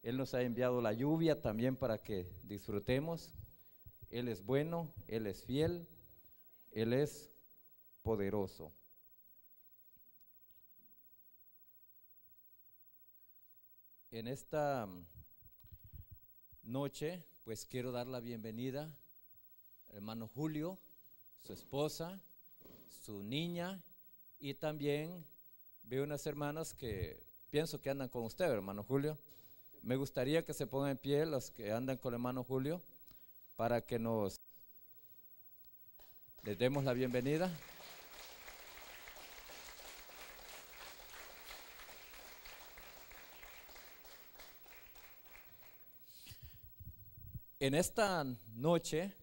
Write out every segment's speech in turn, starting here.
Él nos ha enviado la lluvia también para que disfrutemos. Él es bueno, Él es fiel, Él es poderoso. En esta noche, pues quiero dar la bienvenida al hermano Julio, su esposa, su niña, y también veo unas hermanas que pienso que andan con usted, hermano Julio. Me gustaría que se pongan en pie los que andan con el hermano Julio para que les demos la bienvenida. En esta noche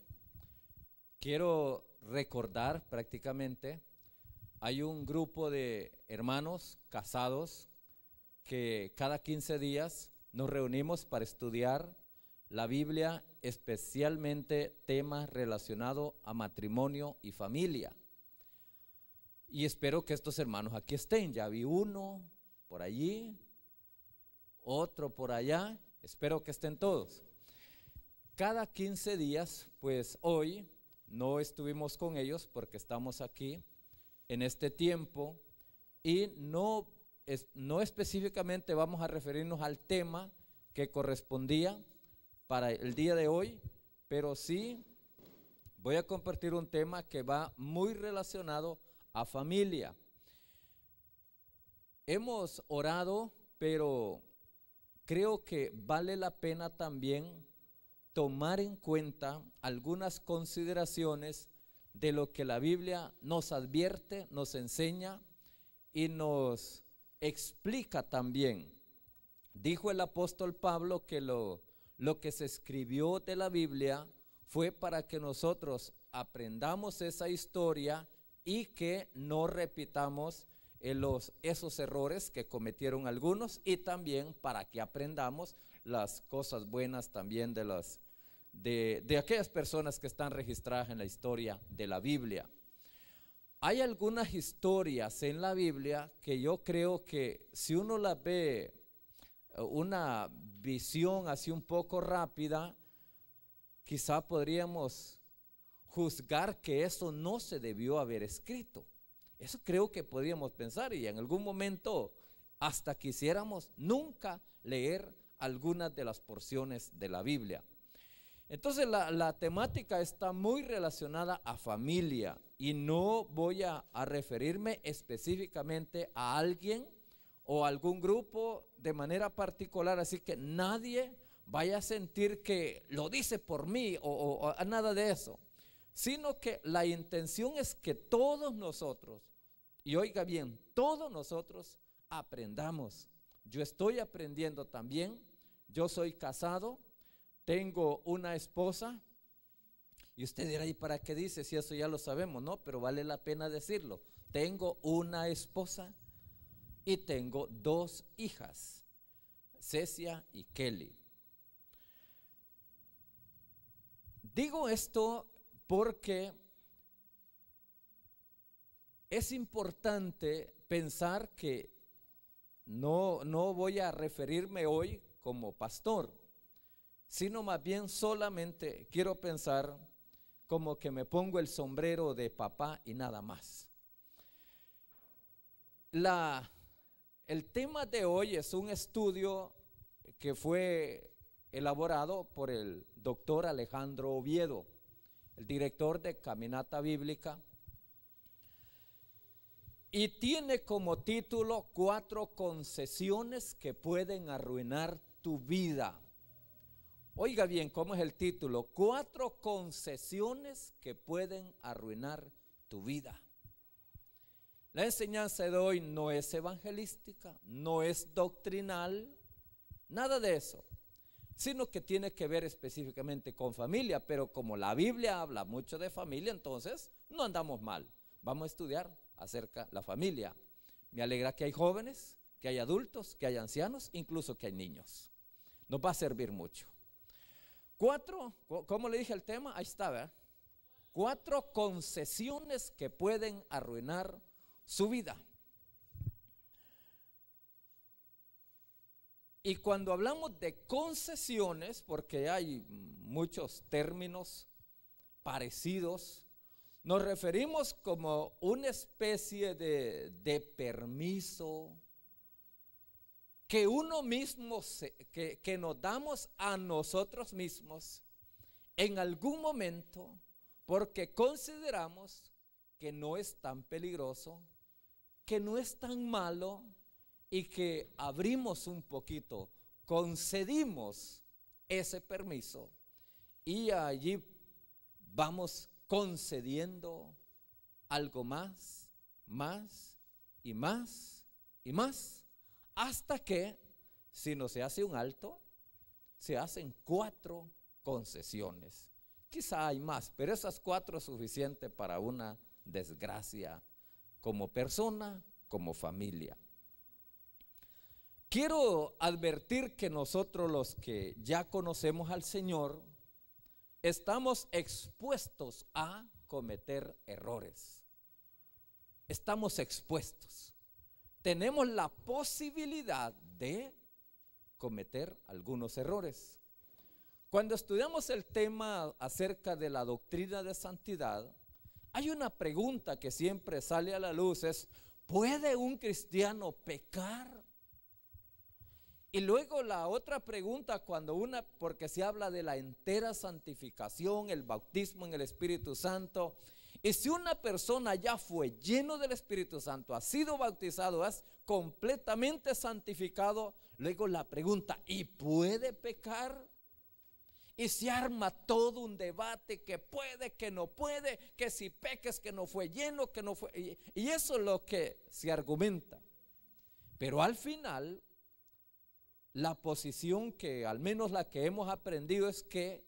quiero recordar prácticamente, hay un grupo de hermanos casados que cada 15 días nos reunimos para estudiar la Biblia, especialmente temas relacionados a matrimonio y familia. Y espero que estos hermanos aquí estén. Ya vi uno por allí, otro por allá, espero que estén todos. Cada 15 días, pues hoy no estuvimos con ellos porque estamos aquí en este tiempo y no específicamente vamos a referirnos al tema que correspondía para el día de hoy, pero sí voy a compartir un tema que va muy relacionado a familia. Hemos orado, pero creo que vale la pena también tomar en cuenta algunas consideraciones de lo que la Biblia nos advierte, nos enseña y nos explica también. Dijo el apóstol Pablo que lo que se escribió de la Biblia fue para que nosotros aprendamos esa historia y que no repitamos esos errores que cometieron algunos, y también para que aprendamos las cosas buenas también de aquellas personas que están registradas en la historia de la Biblia. Hay algunas historias en la Biblia que yo creo que si uno las ve una visión así un poco rápida, quizá podríamos juzgar que eso no se debió haber escrito. Eso creo que podríamos pensar, y en algún momento hasta quisiéramos nunca leer algunas de las porciones de la Biblia. Entonces la temática está muy relacionada a familia y no voy a referirme específicamente a alguien o a algún grupo de manera particular, así que nadie vaya a sentir que lo dice por mí o nada de eso, sino que la intención es que todos nosotros, y oiga bien, todos nosotros aprendamos. Yo estoy aprendiendo también, yo soy casado, tengo una esposa, y usted dirá, ¿y para qué dice si eso ya lo sabemos? No, pero vale la pena decirlo. Tengo una esposa y tengo dos hijas, Cecia y Kelly. Digo esto porque es importante pensar que no voy a referirme hoy como pastor, sino más bien solamente quiero pensar como que me pongo el sombrero de papá y nada más. El tema de hoy es un estudio que fue elaborado por el doctor Alejandro Oviedo, el director de Caminata Bíblica, y tiene como título 4 concesiones que pueden arruinar tu vida. Oiga bien, ¿cómo es el título? 4 concesiones que pueden arruinar tu vida. La enseñanza de hoy no es evangelística, no es doctrinal, nada de eso, sino que tiene que ver específicamente con familia, pero como la Biblia habla mucho de familia, entonces no andamos mal. Vamos a estudiar acerca de la familia. Me alegra que hay jóvenes, que hay adultos, que hay ancianos, incluso que hay niños. Nos va a servir mucho. 4, ¿cómo le dije el tema? Ahí está, ¿verdad? 4 concesiones que pueden arruinar su vida. Y cuando hablamos de concesiones, porque hay muchos términos parecidos, nos referimos como una especie de permiso que uno mismo, que nos damos a nosotros mismos en algún momento, porque consideramos que no es tan peligroso, que no es tan malo, y que abrimos un poquito, concedimos ese permiso y allí vamos concediendo algo más, más y más y más, hasta que, si no se hace un alto, se hacen 4 concesiones. Quizá hay más, pero esas 4 es suficiente para una desgracia como persona, como familia. Quiero advertir que nosotros, los que ya conocemos al Señor, estamos expuestos a cometer errores. Estamos expuestos. Tenemos la posibilidad de cometer algunos errores. Cuando estudiamos el tema acerca de la doctrina de santidad, hay una pregunta que siempre sale a la luz, es: ¿puede un cristiano pecar? Y luego la otra pregunta, porque se habla de la entera santificación, el bautismo en el Espíritu Santo, y si una persona ya fue lleno del Espíritu Santo, ha sido bautizado, es completamente santificado, luego la pregunta: ¿y puede pecar? Y se arma todo un debate, que puede, que no puede, que si peques, que no fue lleno, que no fue, y eso es lo que se argumenta. Pero al final, la posición que, al menos la que hemos aprendido, es que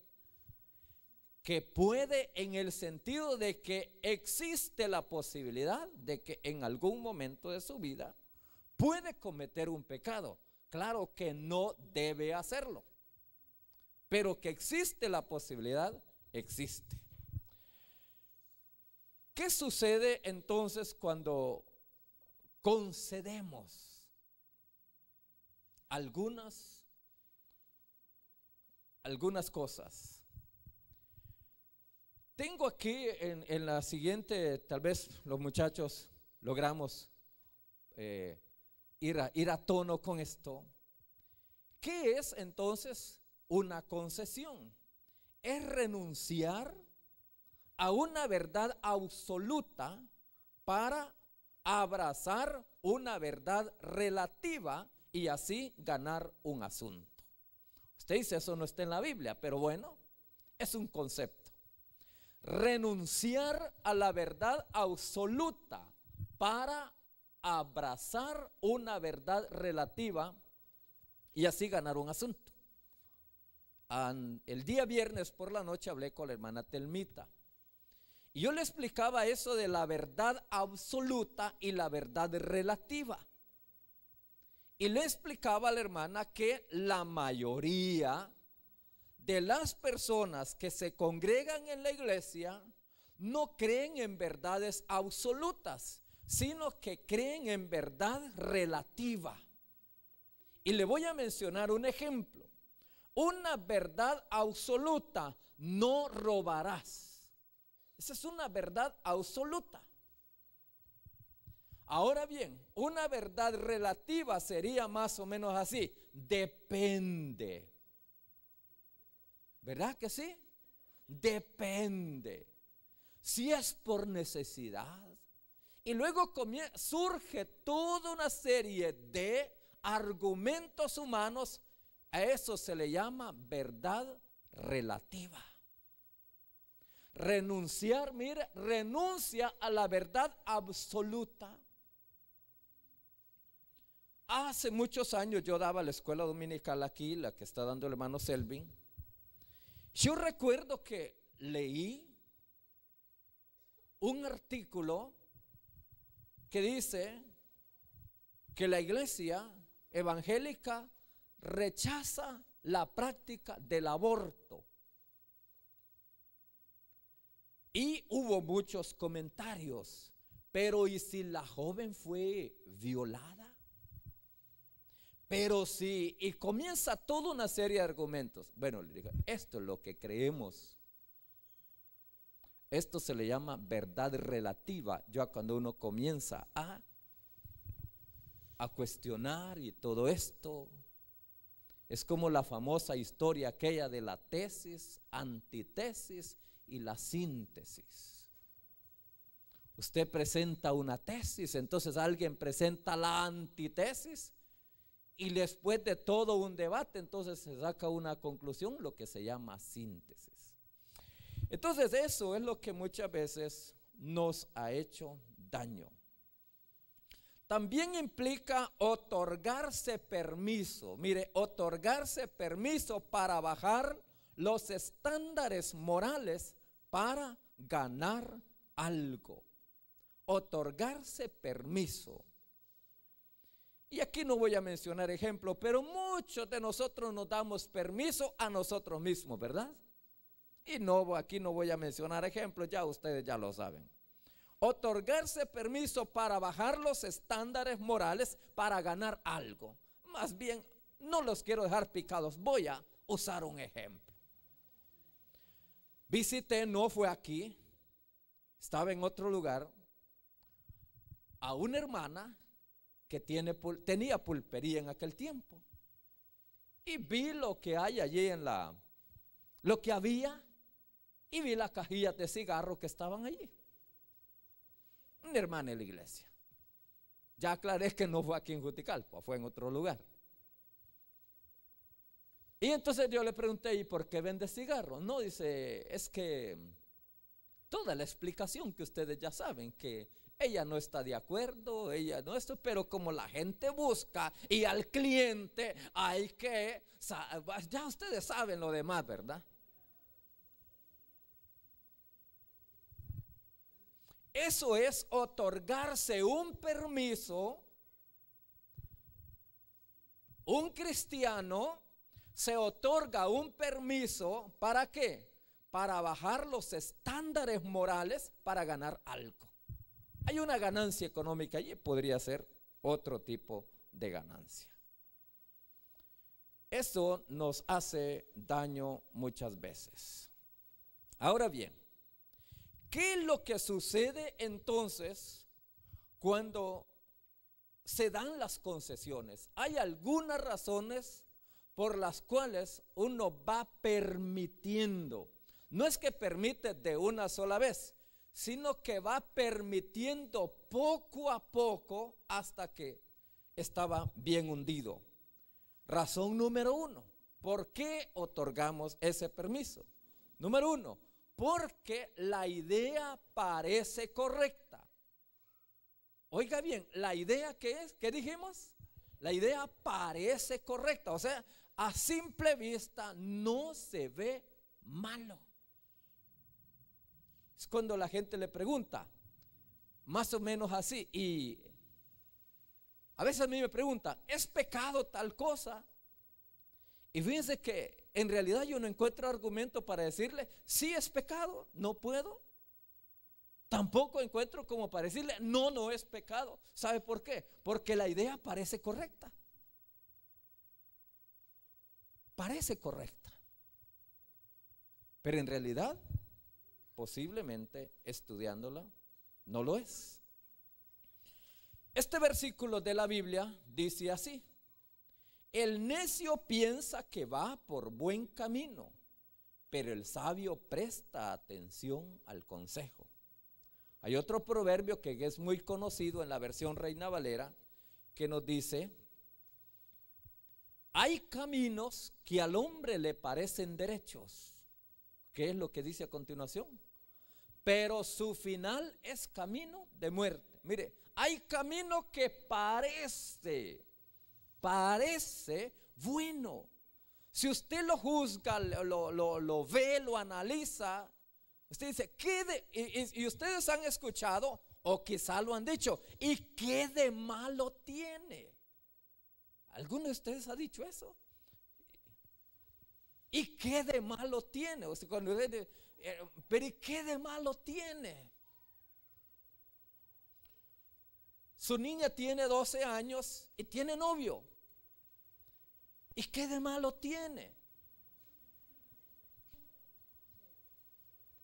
puede, en el sentido de que existe la posibilidad de que en algún momento de su vida puede cometer un pecado. Claro que no debe hacerlo, pero que existe la posibilidad, existe. ¿Qué sucede entonces cuando concedemos algunas cosas? Tengo aquí en la siguiente, tal vez los muchachos logramos ir a tono con esto. ¿Qué es entonces una concesión? Es renunciar a una verdad absoluta para abrazar una verdad relativa y así ganar un asunto. Usted dice, eso no está en la Biblia, pero bueno, es un concepto. Renunciar a la verdad absoluta para abrazar una verdad relativa y así ganar un asunto. El día viernes por la noche hablé con la hermana Telmita y yo le explicaba eso de la verdad absoluta y la verdad relativa. Y le explicaba a la hermana que la mayoría de las personas que se congregan en la iglesia no creen en verdades absolutas, sino que creen en verdad relativa. Y le voy a mencionar un ejemplo. Una verdad absoluta: no robarás. Esa es una verdad absoluta. Ahora bien, una verdad relativa sería más o menos así: depende. ¿Verdad que sí? Depende. Si es por necesidad. Y luego surge toda una serie de argumentos humanos. A eso se le llama verdad relativa. Renunciar, mire, renuncia a la verdad absoluta. Hace muchos años yo daba la escuela dominical aquí, la que está dando el hermano Selvin. Yo recuerdo que leí un artículo que dice que la iglesia evangélica rechaza la práctica del aborto. Y hubo muchos comentarios. Pero ¿y si la joven fue violada? Pero sí, y comienza toda una serie de argumentos. Bueno, le digo, esto es lo que creemos. Esto se le llama verdad relativa. Ya cuando uno comienza a cuestionar y todo esto, es como la famosa historia aquella de la tesis, antitesis y la síntesis. Usted presenta una tesis, entonces alguien presenta la antitesis y después de todo un debate, entonces se saca una conclusión, lo que se llama síntesis. Entonces eso es lo que muchas veces nos ha hecho daño. También implica otorgarse permiso. Mire, otorgarse permiso para bajar los estándares morales para ganar algo. Otorgarse permiso. Y aquí no voy a mencionar ejemplos, pero muchos de nosotros nos damos permiso a nosotros mismos, ¿verdad? Y no, aquí no voy a mencionar ejemplos, ya ustedes ya lo saben. Otorgarse permiso para bajar los estándares morales para ganar algo. Más bien, no los quiero dejar picados, voy a usar un ejemplo. Visité, no fue aquí, estaba en otro lugar, a una hermana que tenía pulpería en aquel tiempo. Y vi lo que hay allí lo que había, y vi las cajillas de cigarros que estaban allí. Una hermana en la iglesia. Ya aclaré que no fue aquí en Juticalpa, fue en otro lugar. Y entonces yo le pregunté, ¿y por qué vende cigarros? No, dice, es que toda la explicación que ustedes ya saben, que ella no está de acuerdo, ella no esto, pero como la gente busca y al cliente hay que, ya ustedes saben lo demás, ¿verdad? Eso es otorgarse un permiso. Un cristiano se otorga un permiso, ¿para qué? Para bajar los estándares morales para ganar algo. Hay una ganancia económica y podría ser otro tipo de ganancia. Eso nos hace daño muchas veces. Ahora bien, ¿qué es lo que sucede entonces cuando se dan las concesiones? Hay algunas razones por las cuales uno va permitiendo. No es que permite de una sola vez, sino que va permitiendo poco a poco hasta que estaba bien hundido. Razón número 1, ¿por qué otorgamos ese permiso? Número 1, porque la idea parece correcta. Oiga bien, la idea ¿qué es? ¿Qué dijimos? La idea parece correcta, o sea, a simple vista no se ve malo. Es cuando la gente le pregunta, más o menos así, y a veces a mí me preguntan, ¿es pecado tal cosa? Y fíjense que en realidad yo no encuentro argumento para decirle, sí es pecado, no puedo. Tampoco encuentro como para decirle, no, no es pecado. ¿Sabe por qué? Porque la idea parece correcta. Parece correcta. Pero en realidad, posiblemente estudiándola, no lo es. Este versículo de la Biblia dice así: el necio piensa que va por buen camino, pero el sabio presta atención al consejo. Hay otro proverbio que es muy conocido en la versión Reina Valera que nos dice: hay caminos que al hombre le parecen derechos. ¿Qué es lo que dice a continuación? Pero su final es camino de muerte. Mire, hay camino que parece bueno. Si usted lo juzga, lo ve, lo analiza, usted dice, y ustedes han escuchado, o quizá lo han dicho, ¿y qué de malo tiene? ¿Alguno de ustedes ha dicho eso? ¿Y qué de malo tiene? O sea, cuando pero ¿y qué de malo tiene? Su niña tiene 12 años y tiene novio. ¿Y qué de malo tiene?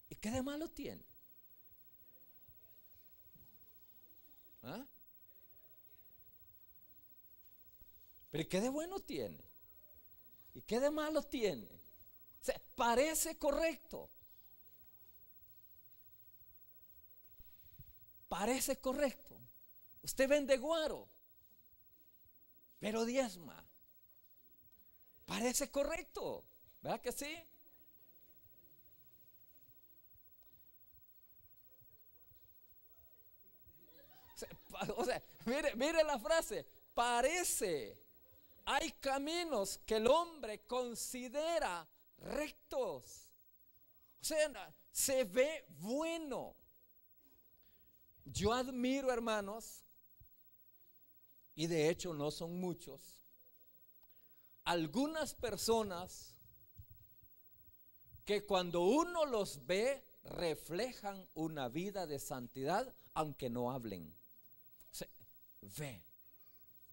¿Y qué de malo tiene? ¿Ah? ¿Pero qué de bueno tiene? ¿Y qué de malo tiene? O sea, parece correcto. Parece correcto. Usted vende guaro, pero diezma. Parece correcto, ¿verdad que sí? O sea, mire la frase, parece. Hay caminos que el hombre considera rectos. O sea, se ve bueno. Yo admiro, hermanos, y de hecho no son muchos, algunas personas que cuando uno los ve reflejan una vida de santidad aunque no hablen. Se ve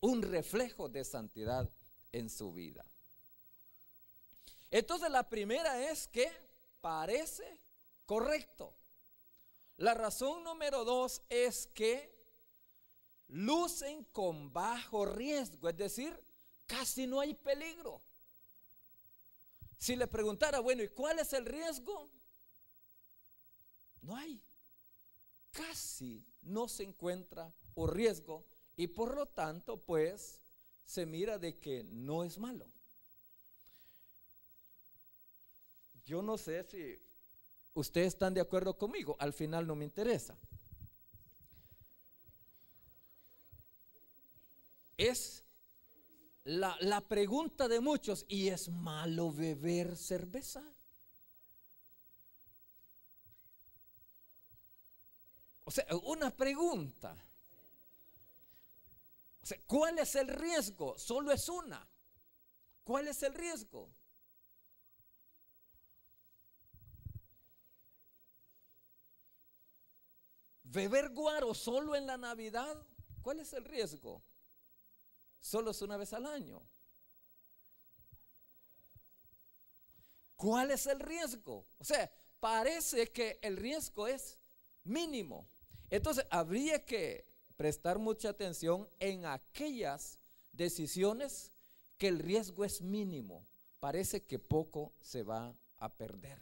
un reflejo de santidad en su vida. Entonces la primera es que parece correcto. La razón número 2 es que lucen con bajo riesgo, es decir, casi no hay peligro. Si le preguntara, bueno, ¿y cuál es el riesgo? No hay. Casi no se encuentra un riesgo y por lo tanto, pues, se mira de que no es malo. Yo no sé si ustedes están de acuerdo conmigo, al final no me interesa. Es la pregunta de muchos, ¿y es malo beber cerveza? O sea, una pregunta. O sea, ¿cuál es el riesgo? Solo es una. ¿Cuál es el riesgo? Beber guaro solo en la Navidad, ¿cuál es el riesgo? Solo es una vez al año. ¿Cuál es el riesgo? O sea, parece que el riesgo es mínimo. Entonces, habría que prestar mucha atención en aquellas decisiones que el riesgo es mínimo. Parece que poco se va a perder.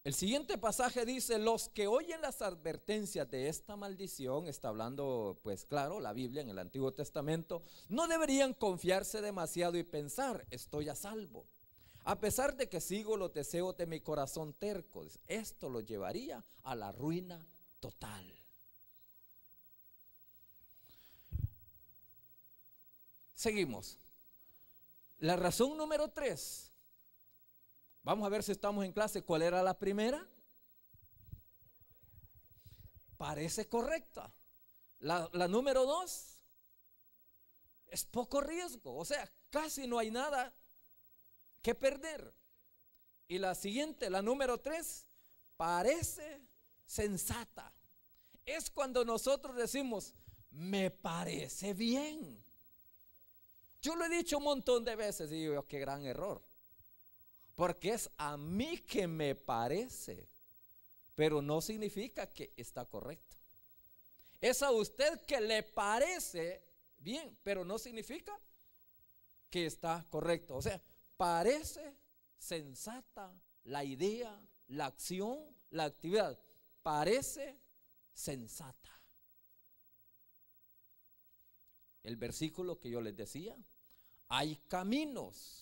El siguiente pasaje dice, los que oyen las advertencias de esta maldición, está hablando pues claro la Biblia en el Antiguo Testamento, no deberían confiarse demasiado y pensar, estoy a salvo. A pesar de que sigo los deseos de mi corazón tercos, esto lo llevaría a la ruina total. Seguimos. La razón número 3. Vamos a ver si estamos en clase. ¿Cuál era la primera? Parece correcta. La número 2 es poco riesgo. O sea, casi no hay nada que perder. Y la siguiente, la número 3, parece sensata. Es cuando nosotros decimos, me parece bien. Yo lo he dicho un montón de veces y digo, qué gran error. Porque es a mí que me parece, pero no significa que está correcto. Es a usted que le parece bien, pero no significa que está correcto. O sea, parece sensata la idea, la acción, la actividad. Parece sensata. El versículo que yo les decía, hay caminos.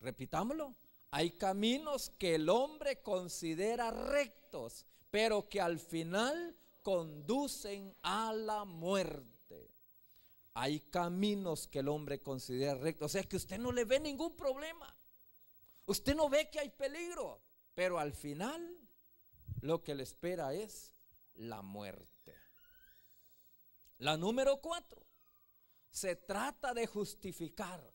Repitámoslo, hay caminos que el hombre considera rectos, pero que al final conducen a la muerte. Hay caminos que el hombre considera rectos, o sea que usted no le ve ningún problema, usted no ve que hay peligro, pero al final lo que le espera es la muerte. La número 4, se trata de justificar.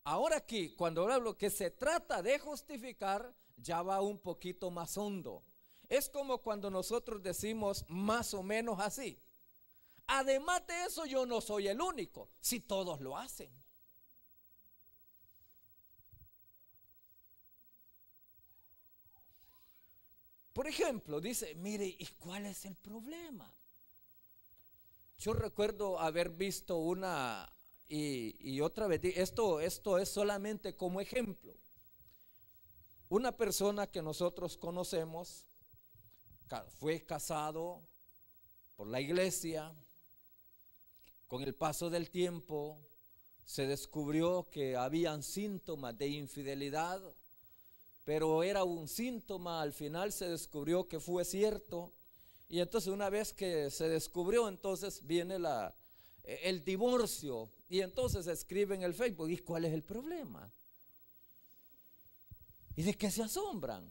Ahora aquí, cuando hablo que se trata de justificar, ya va un poquito más hondo. Es como cuando nosotros decimos más o menos así. además de eso, yo no soy el único, si todos lo hacen. Por ejemplo, dice, mire, ¿y cuál es el problema? Yo recuerdo haber visto una y otra vez, esto es solamente como ejemplo. Una persona que nosotros conocemos fue casado por la iglesia. Con el paso del tiempo se descubrió que habían síntomas de infidelidad, pero era un síntoma, al final se descubrió que fue cierto. Y entonces una vez que se descubrió, entonces viene el divorcio. Y entonces escribe en el Facebook, ¿y cuál es el problema? ¿Y de qué se asombran?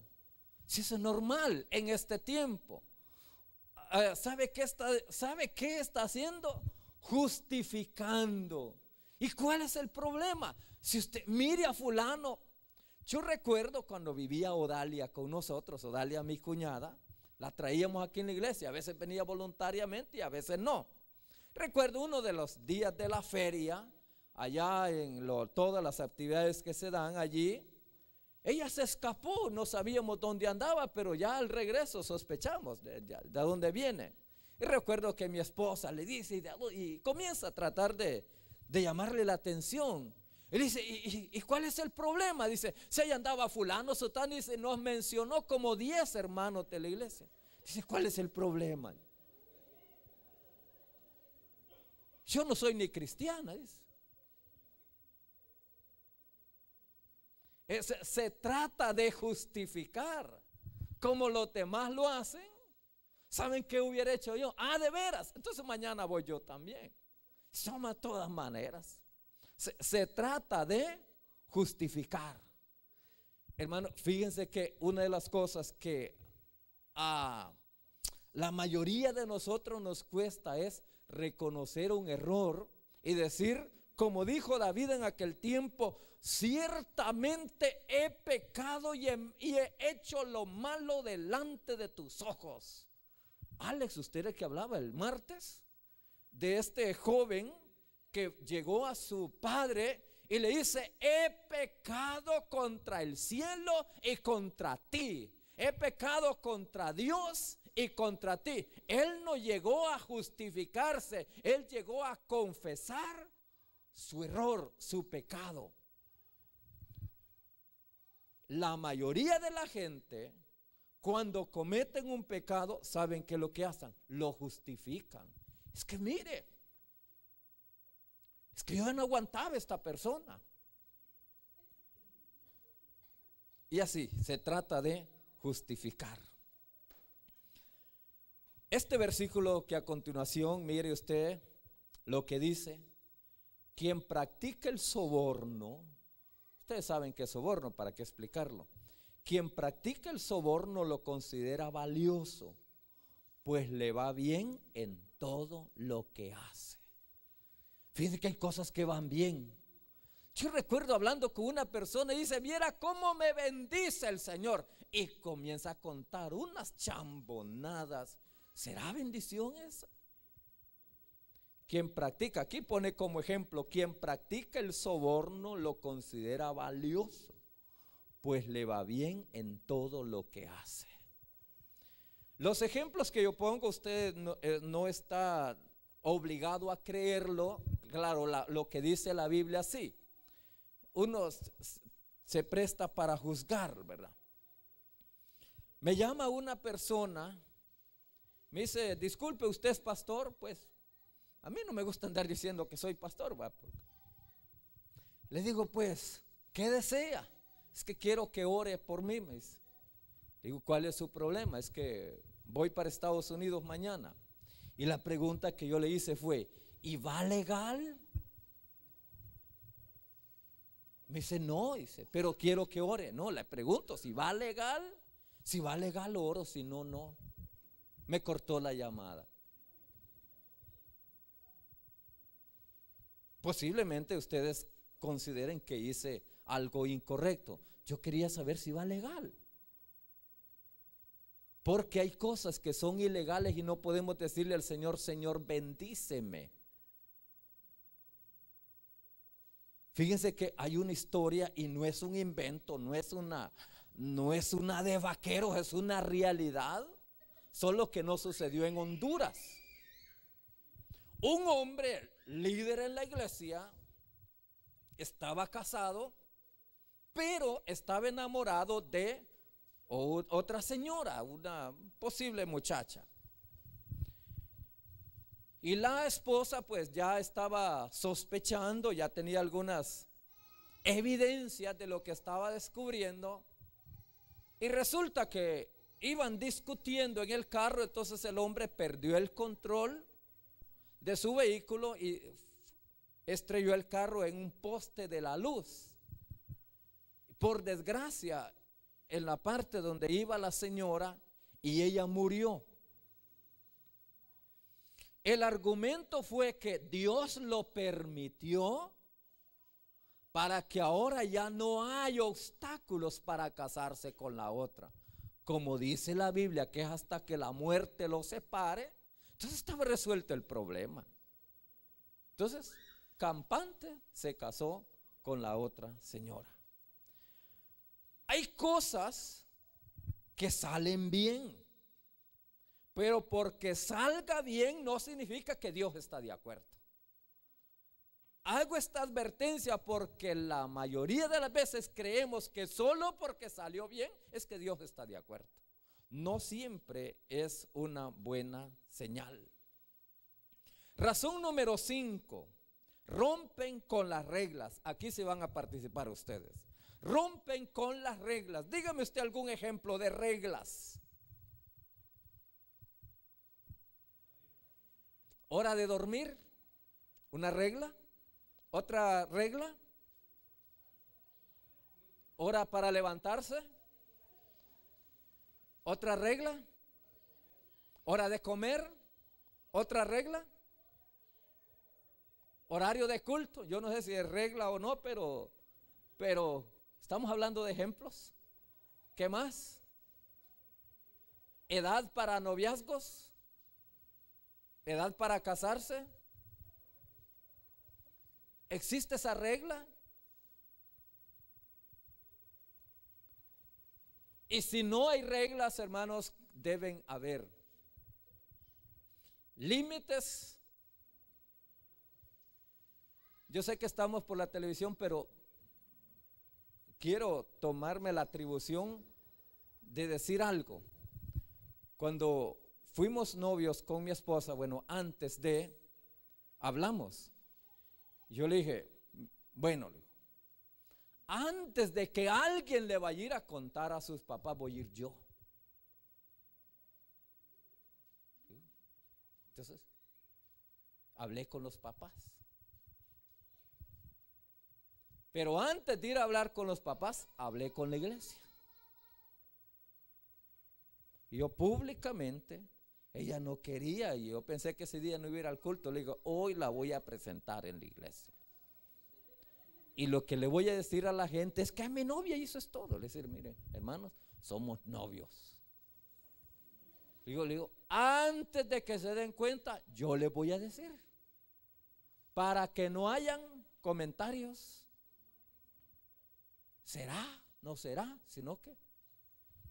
Si eso es normal en este tiempo. ¿Sabe qué está haciendo? Justificando. ¿Y cuál es el problema? Si usted mire a fulano. Yo recuerdo cuando vivía Odalia con nosotros, Odalia, mi cuñada, la traíamos aquí en la iglesia, a veces venía voluntariamente y a veces no. Recuerdo uno de los días de la feria, allá en todas las actividades que se dan allí, ella se escapó, no sabíamos dónde andaba, pero ya al regreso sospechamos de dónde viene. Y recuerdo que mi esposa le dice y comienza a tratar de llamarle la atención. Él dice, ¿y cuál es el problema? Dice, si ahí andaba fulano, sotano, dice, nos mencionó como 10 hermanos de la iglesia. Dice, ¿cuál es el problema? Yo no soy ni cristiana, dice. Se trata de justificar, como los demás lo hacen. ¿Saben qué hubiera hecho yo? De veras, entonces mañana voy yo también. Somos de todas maneras. Se trata de justificar. Hermano, fíjense que una de las cosas que a la mayoría de nosotros nos cuesta es reconocer un error y decir, como dijo David en aquel tiempo, ciertamente he pecado y he hecho lo malo delante de tus ojos. Alex, usted es el que hablaba el martes de este joven que llegó a su padre y le dice, he pecado contra el cielo y contra ti, he pecado contra Dios y contra ti. Él no llegó a justificarse, él llegó a confesar su error, su pecado. La mayoría de la gente, cuando cometen un pecado, ¿saben qué es lo que hacen? Lo justifican. Es que mire, es que yo no aguantaba a esta persona. Y así se trata de justificar. Este versículo que a continuación, mire usted lo que dice: quien practica el soborno, ustedes saben qué es soborno, ¿para qué explicarlo? Quien practica el soborno lo considera valioso, pues le va bien en todo lo que hace. Fíjense que hay cosas que van bien. Yo recuerdo hablando con una persona y dice, viera cómo me bendice el Señor. Y comienza a contar unas chambonadas. ¿Será bendición esa? Quien practica, aquí pone como ejemplo, quien practica el soborno lo considera valioso, pues le va bien en todo lo que hace. Los ejemplos que yo pongo, usted no está obligado a creerlo. Claro, lo que dice la Biblia sí. Uno se presta para juzgar, ¿verdad? Me llama una persona, me dice, disculpe, ¿usted es pastor? Pues a mí no me gusta andar diciendo que soy pastor, ¿va? Le digo, pues, ¿qué desea? Es que quiero que ore por mí, me dice. Digo, ¿cuál es su problema? Es que voy para Estados Unidos mañana. Y la pregunta que yo le hice fue, ¿y va legal? Me dice, no, dice, pero quiero que ore. No, le pregunto, si va legal, oro, si no, no. Me cortó la llamada. Posiblemente ustedes consideren que hice algo incorrecto. Yo quería saber si va legal. Porque hay cosas que son ilegales y no podemos decirle al Señor, Señor, bendíceme. Fíjense que hay una historia y no es un invento, no es una de vaqueros, es una realidad, solo que no sucedió en Honduras. Un hombre líder en la iglesia estaba casado, pero estaba enamorado de otra señora, una posible muchacha. Y la esposa pues ya estaba sospechando, ya tenía algunas evidencias de lo que estaba descubriendo. Y resulta que iban discutiendo en el carro, entonces el hombre perdió el control de su vehículo y estrelló el carro en un poste de la luz. Por desgracia, en la parte donde iba la señora, y ella murió. El argumento fue que Dios lo permitió para que ahora ya no hay obstáculos para casarse con la otra. Como dice la Biblia, que es hasta que la muerte los separe. Entonces estaba resuelto el problema. Entonces, campante se casó con la otra señora. Hay cosas que salen bien, pero porque salga bien no significa que Dios está de acuerdo. Hago esta advertencia porque la mayoría de las veces creemos que solo porque salió bien es que Dios está de acuerdo. No siempre es una buena señal. Razón número 5, rompen con las reglas. Aquí se van a participar ustedes. Rompen con las reglas. Dígame usted algún ejemplo de reglas. Hora de dormir, una regla. Otra regla. Hora para levantarse. Otra regla. Hora de comer. Otra regla. Horario de culto. Yo no sé si es regla o no, pero estamos hablando de ejemplos. ¿Qué más? Edad para noviazgos. Edad para casarse. ¿Existe esa regla? Y si no hay reglas, hermanos, deben haber límites. Yo sé que estamos por la televisión, pero quiero tomarme la atribución de decir algo. Cuando fuimos novios con mi esposa, bueno, antes de, hablamos. Yo le dije, bueno, antes de que alguien le vaya a ir a contar a sus papás, voy a ir yo. Entonces, hablé con los papás. Pero antes de ir a hablar con los papás, hablé con la iglesia. Y yo públicamente, ella no quería, y yo pensé que ese día no iba a ir al culto. Le digo, hoy la voy a presentar en la iglesia. Y lo que le voy a decir a la gente es que a mi novia hizo es todo. Le decir, miren, hermanos, somos novios. Le digo, antes de que se den cuenta, yo les voy a decir. Para que no hayan comentarios. ¿Será? ¿No será? Sino que.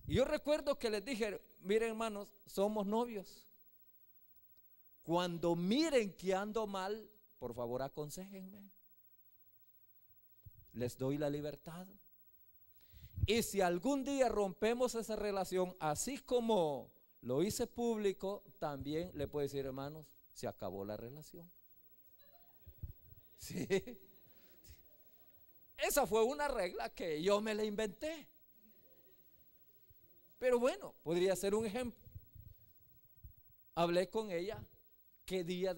Y yo recuerdo que les dije, miren hermanos, somos novios. Cuando miren que ando mal, por favor aconséjenme. Les doy la libertad. Y si algún día rompemos esa relación, así como lo hice público, también le puedo decir, hermanos, se acabó la relación. Sí. Esa fue una regla que yo me la inventé. Pero bueno, podría ser un ejemplo. Hablé con ella qué día,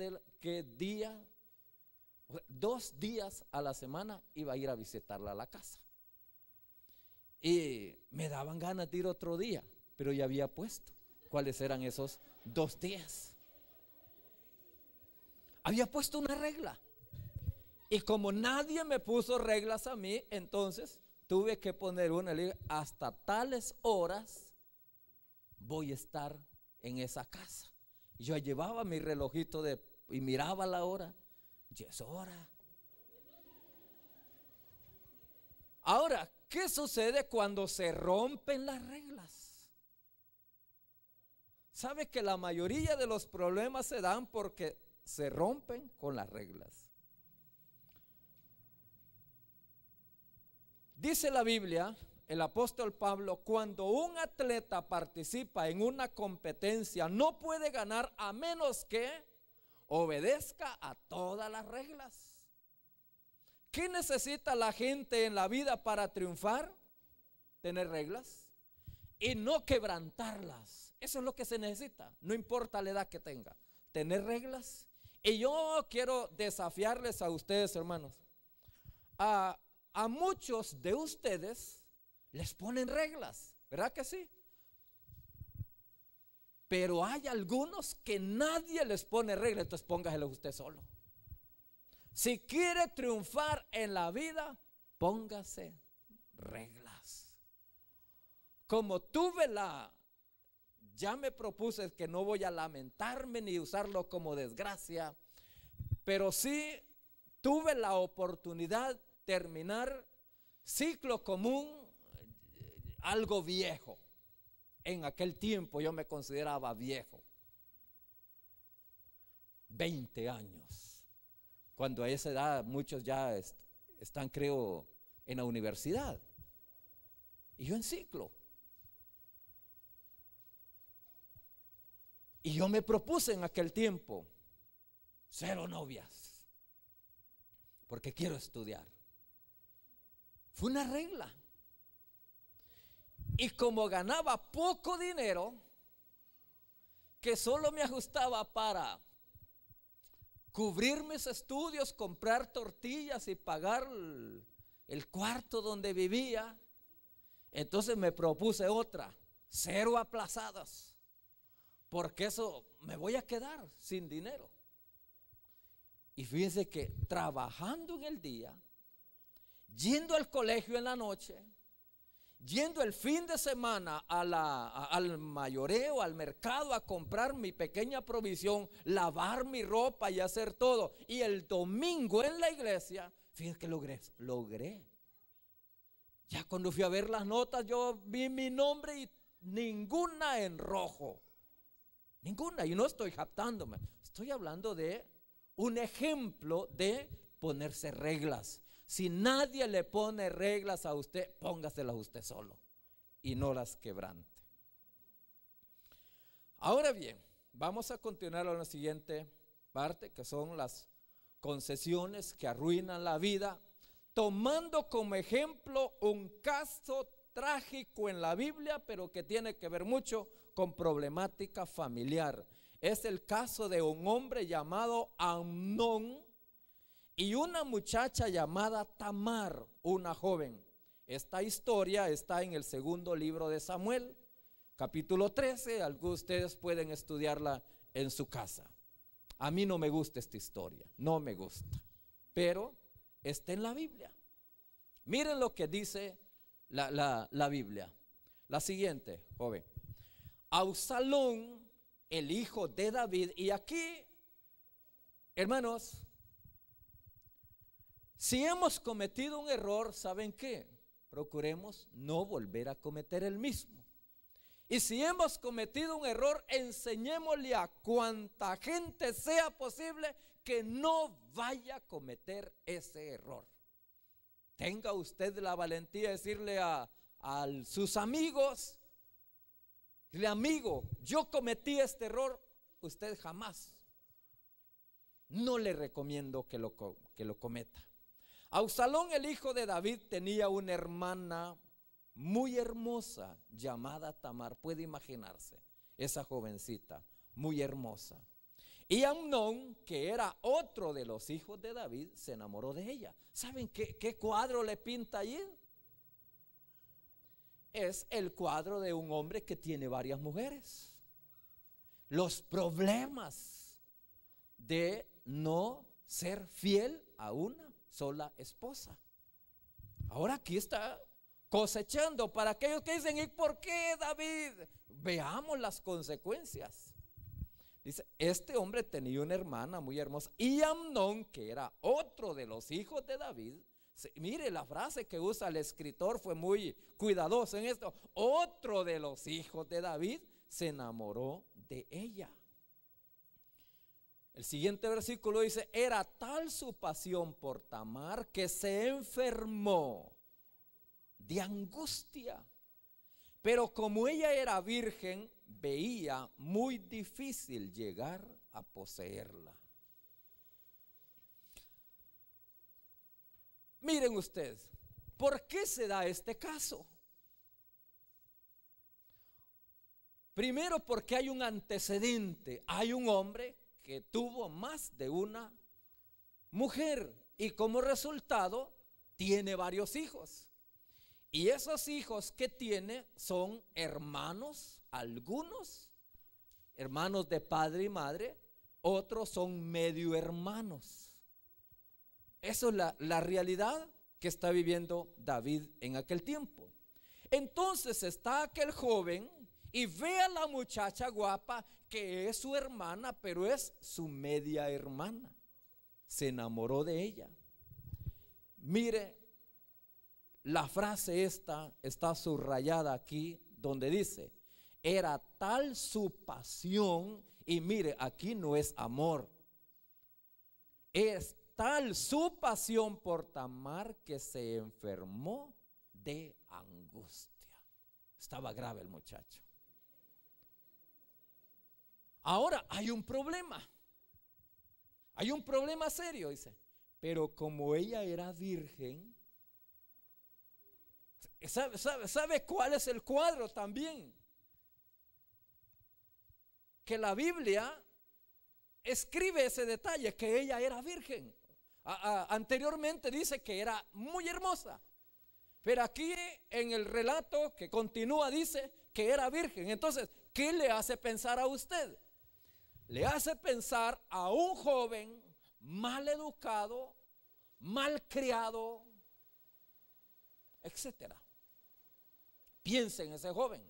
2 días a la semana iba a ir a visitarla a la casa. Y me daban ganas de ir otro día, pero ya había puesto cuáles eran esos 2 días. Había puesto una regla. Y como nadie me puso reglas a mí, entonces tuve que poner una, hasta tales horas voy a estar en esa casa. Y yo llevaba mi relojito y miraba la hora. Ya es hora. Ahora, ¿qué sucede cuando se rompen las reglas? ¿Sabe que la mayoría de los problemas se dan porque se rompen con las reglas? Dice la Biblia, el apóstol Pablo, cuando un atleta participa en una competencia, no puede ganar a menos que obedezca a todas las reglas. ¿Qué necesita la gente en la vida para triunfar? Tener reglas y no quebrantarlas. Eso es lo que se necesita, no importa la edad que tenga. Tener reglas. Y yo quiero desafiarles a ustedes, hermanos. A muchos de ustedes les ponen reglas, ¿verdad que sí? Pero hay algunos que nadie les pone reglas, entonces póngaselas usted solo. Si quiere triunfar en la vida, póngase reglas. Como ya me propuse que no voy a lamentarme ni usarlo como desgracia, pero sí tuve la oportunidad de terminar ciclo común, algo viejo. En aquel tiempo yo me consideraba viejo, 20 años. Cuando a esa edad muchos ya están, creo, en la universidad. Y yo en ciclo. Y yo me propuse en aquel tiempo 0 novias, porque quiero estudiar. Fue una regla. Y como ganaba poco dinero, que solo me ajustaba para cubrir mis estudios, comprar tortillas y pagar el cuarto donde vivía, entonces me propuse otra, 0 aplazadas, porque eso me voy a quedar sin dinero. Y fíjense que trabajando en el día, yendo al colegio en la noche, yendo el fin de semana al mayoreo, al mercado, a comprar mi pequeña provisión, lavar mi ropa y hacer todo, y el domingo en la iglesia, fíjense que logré. Ya cuando fui a ver las notas, yo vi mi nombre y ninguna en rojo, ninguna. Y no estoy jactándome, estoy hablando de un ejemplo de ponerse reglas. Si nadie le pone reglas a usted, póngaselas usted solo y no las quebrante. Ahora bien, vamos a continuar a la siguiente parte, que son las concesiones que arruinan la vida, tomando como ejemplo un caso trágico en la Biblia, pero que tiene que ver mucho con problemática familiar. Es el caso de un hombre llamado Amnón y una muchacha llamada Tamar, una joven. Esta historia está en el segundo libro de Samuel, capítulo 13. Algunos de ustedes pueden estudiarla en su casa. A mí no me gusta esta historia, no me gusta, pero está en la Biblia. Miren lo que dice la Biblia. La siguiente, joven. Absalón, el hijo de David, y aquí, hermanos, si hemos cometido un error, ¿saben qué? Procuremos no volver a cometer el mismo. Y si hemos cometido un error, enseñémosle a cuanta gente sea posible que no vaya a cometer ese error. Tenga usted la valentía de decirle a sus amigos, dile: amigo, yo cometí este error, usted jamás. No le recomiendo que lo cometa. Absalón, el hijo de David, tenía una hermana muy hermosa llamada Tamar. Puede imaginarse esa jovencita muy hermosa. Y Amnón, que era otro de los hijos de David, se enamoró de ella. ¿Saben qué cuadro le pinta allí? Es el cuadro de un hombre que tiene varias mujeres. Los problemas de no ser fiel a una sola esposa. Ahora aquí está cosechando. Para aquellos que dicen, ¿y por qué David? Veamos las consecuencias. Dice, este hombre tenía una hermana muy hermosa, y Amnón, que era otro de los hijos de David. Mire, la frase que usa el escritor fue muy cuidadoso en esto. Otro de los hijos de David se enamoró de ella. El siguiente versículo dice, era tal su pasión por Tamar que se enfermó de angustia. Pero como ella era virgen, veía muy difícil llegar a poseerla. Miren ustedes, ¿por qué se da este caso? Primero, porque hay un antecedente. Hay un hombre que tuvo más de una mujer y como resultado tiene varios hijos. Y esos hijos que tiene son hermanos, algunos hermanos de padre y madre, otros son medio hermanos. Eso es la realidad que está viviendo David en aquel tiempo. Entonces está aquel joven y ve a la muchacha guapa que es su hermana, pero es su media hermana. Se enamoró de ella. Mire, la frase esta está subrayada aquí donde dice, era tal su pasión, y mire, aquí no es amor, es tal su pasión por Tamar que se enfermó de angustia. Estaba grave el muchacho. Ahora hay un problema serio, dice, pero como ella era virgen, ¿sabe cuál es el cuadro también? Que la Biblia escribe ese detalle, que ella era virgen. Anteriormente dice que era muy hermosa, pero aquí en el relato que continúa dice que era virgen. Entonces, ¿qué le hace pensar a usted? Le hace pensar a un joven mal educado, mal criado, etcétera. Piensa en ese joven,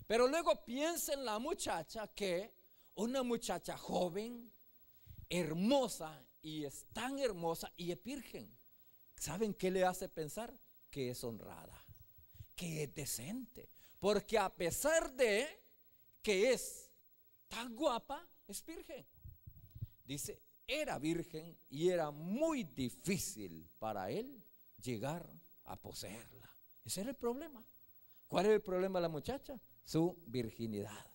pero luego piensa en la muchacha, que una muchacha joven, hermosa, y es tan hermosa y es virgen. ¿Saben qué le hace pensar? Que es honrada, que es decente, porque a pesar de que es tan guapa, es virgen. Dice, era virgen y era muy difícil para él llegar a poseerla. Ese era el problema. ¿Cuál es el problema de la muchacha? Su virginidad.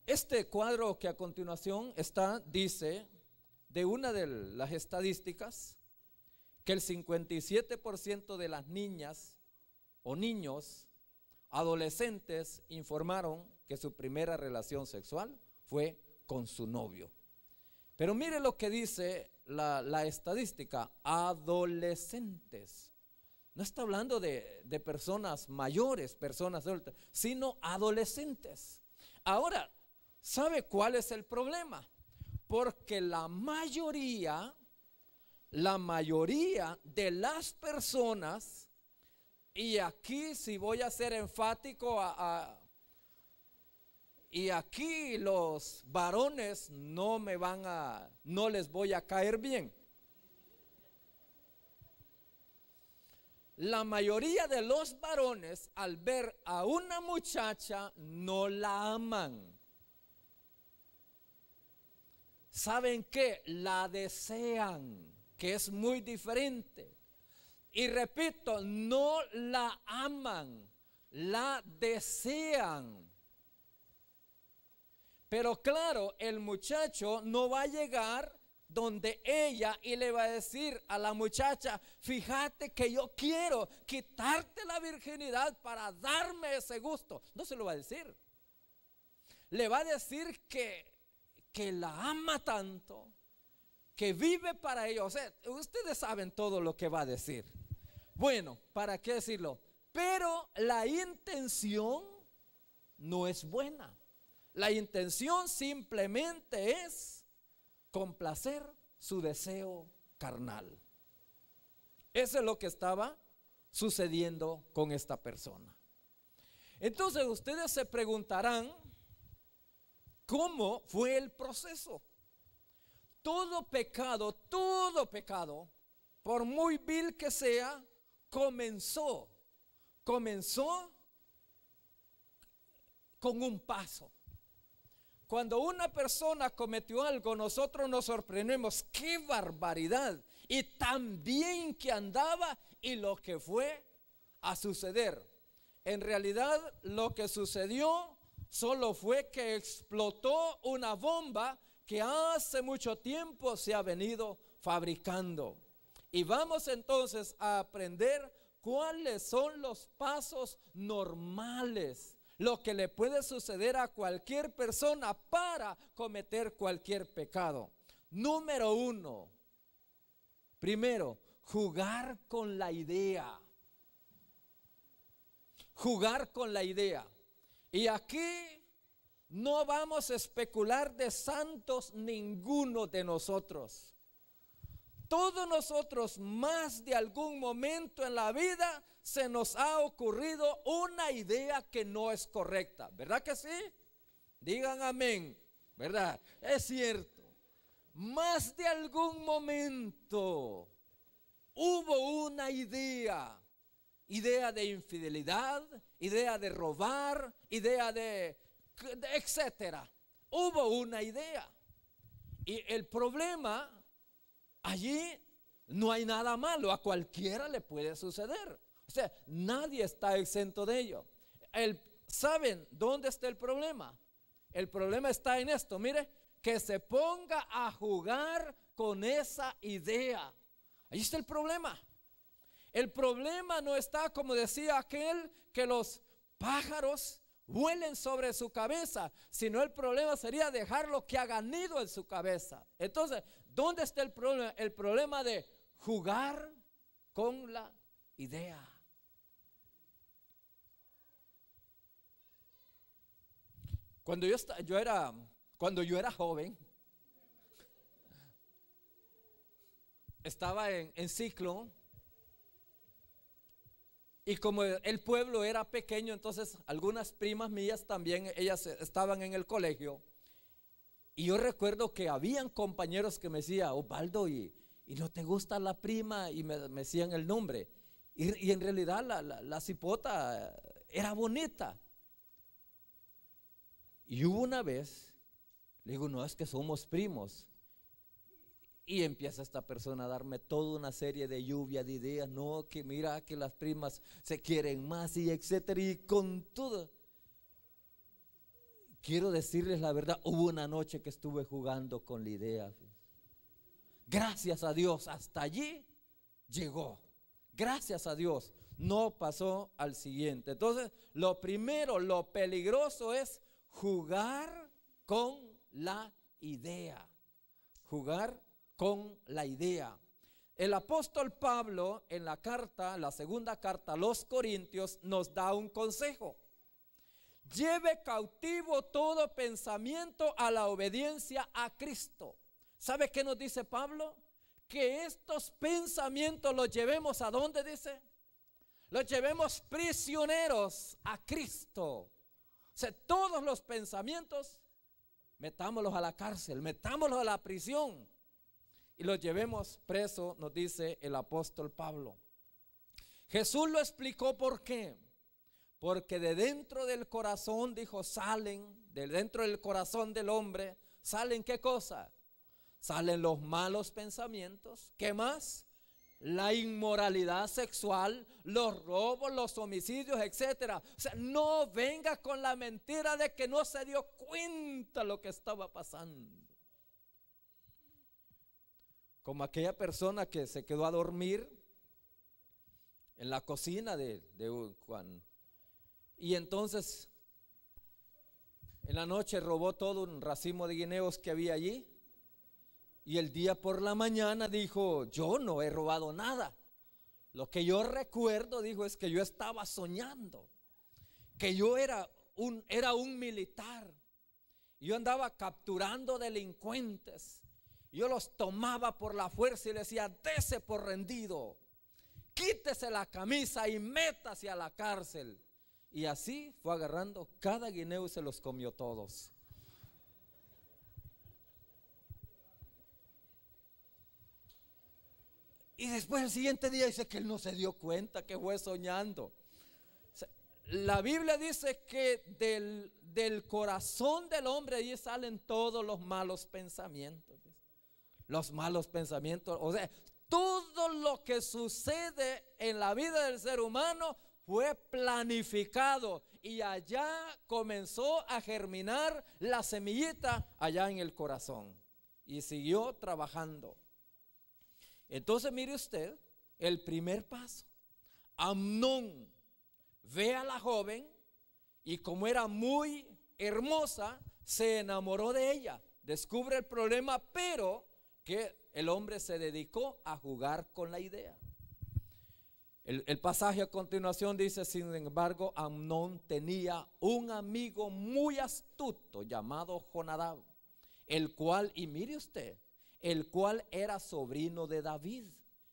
Este cuadro que a continuación está, dice, de una de las estadísticas, que el 57% de las niñas o niños adolescentes informaron que su primera relación sexual fue con su novio. Pero mire lo que dice la estadística, adolescentes. No está hablando de personas mayores, personas adultas, sino adolescentes. Ahora, ¿sabe cuál es el problema? Porque la mayoría de las personas, y aquí si voy a ser enfático, y aquí los varones no les voy a caer bien. La mayoría de los varones al ver a una muchacha no la aman. ¿Saben qué? La desean, que es muy diferente. Y repito, no la aman, la desean. Pero claro, el muchacho no va a llegar donde ella y le va a decir a la muchacha, fíjate que yo quiero quitarte la virginidad para darme ese gusto. No se lo va a decir. Le va a decir que la ama tanto, que vive para ella. O sea, ustedes saben todo lo que va a decir. Bueno, ¿para qué decirlo? Pero la intención no es buena. La intención simplemente es complacer su deseo carnal. Eso es lo que estaba sucediendo con esta persona. Entonces ustedes se preguntarán, ¿cómo fue el proceso? Todo pecado, por muy vil que sea, comenzó con un paso. Cuando una persona cometió algo, nosotros nos sorprendemos, ¡qué barbaridad! Y tan bien que andaba y lo que fue a suceder. En realidad lo que sucedió solo fue que explotó una bomba que hace mucho tiempo se ha venido fabricando. Y vamos entonces a aprender cuáles son los pasos normales, lo que le puede suceder a cualquier persona para cometer cualquier pecado. Número 1, primero, jugar con la idea. Jugar con la idea. Y aquí no vamos a especular de santos ninguno de nosotros. Todos nosotros, más de algún momento en la vida, se nos ha ocurrido una idea que no es correcta. ¿Verdad que sí? Digan amén. ¿Verdad? Es cierto. Más de algún momento hubo una idea. Idea de infidelidad, idea de robar, idea de etcétera. Hubo una idea. Y el problema, allí no hay nada malo, a cualquiera le puede suceder. O sea, nadie está exento de ello. ¿Saben dónde está el problema? El problema está en esto, mire, que se ponga a jugar con esa idea. Ahí está el problema. El problema no está, como decía aquel, que los pájaros vuelen sobre su cabeza, sino el problema sería dejarlo que haga nido en su cabeza. Entonces, ¿dónde está el problema? El problema de jugar con la idea. Cuando yo era joven, estaba en ciclo. Y como el pueblo era pequeño, entonces algunas primas mías también, ellas estaban en el colegio. Y yo recuerdo que habían compañeros que me decían, Osvaldo, ¿y no te gusta la prima? Y me decían el nombre. Y en realidad la cipota era bonita. Y hubo una vez, le digo, no, es que somos primos. Y empieza esta persona a darme toda una serie de lluvia de ideas. No, que mira que las primas se quieren más y etcétera. Y con todo, quiero decirles la verdad, hubo una noche que estuve jugando con la idea. Gracias a Dios, hasta allí llegó. Gracias a Dios, no pasó al siguiente. Entonces, lo primero, lo peligroso es jugar con la idea. Jugar con la idea. El apóstol Pablo en la segunda carta a los Corintios nos da un consejo. Lleve cautivo todo pensamiento a la obediencia a Cristo. ¿Sabe qué nos dice Pablo? Que estos pensamientos los llevemos ¿a dónde dice? Los llevemos prisioneros a Cristo. O sea, todos los pensamientos, metámoslos a la cárcel, metámoslos a la prisión. Y los llevemos preso, nos dice el apóstol Pablo. Jesús lo explicó por qué. Porque de dentro del corazón, dijo, de dentro del corazón del hombre, salen ¿qué cosa? Salen los malos pensamientos. ¿Qué más? La inmoralidad sexual, los robos, los homicidios, etcétera. O sea, no venga con la mentira de que no se dio cuenta lo que estaba pasando. Como aquella persona que se quedó a dormir en la cocina de Juan. Y entonces en la noche robó todo un racimo de guineos que había allí. Y el día por la mañana dijo, yo no he robado nada. Lo que yo recuerdo, dijo, es que yo estaba soñando. Que yo era un militar. Yo andaba capturando delincuentes. Yo los tomaba por la fuerza y les decía, dese por rendido. ¿Qué quítese la camisa y métase a la cárcel. Y así fue agarrando cada guineo y se los comió todos. Y después el siguiente día dice que él no se dio cuenta, que fue soñando. La Biblia dice que del corazón del hombre ahí salen todos los malos pensamientos. Los malos pensamientos, o sea, todo lo que sucede en la vida del ser humano fue planificado y allá comenzó a germinar la semillita allá en el corazón y siguió trabajando. Entonces mire usted, el primer paso, Amnón ve a la joven y como era muy hermosa, se enamoró de ella, descubre el problema, pero que el hombre se dedicó a jugar con la idea. El pasaje a continuación dice: sin embargo, Amnón tenía un amigo muy astuto llamado Jonadab, el cual, y mire usted, el cual era sobrino de David.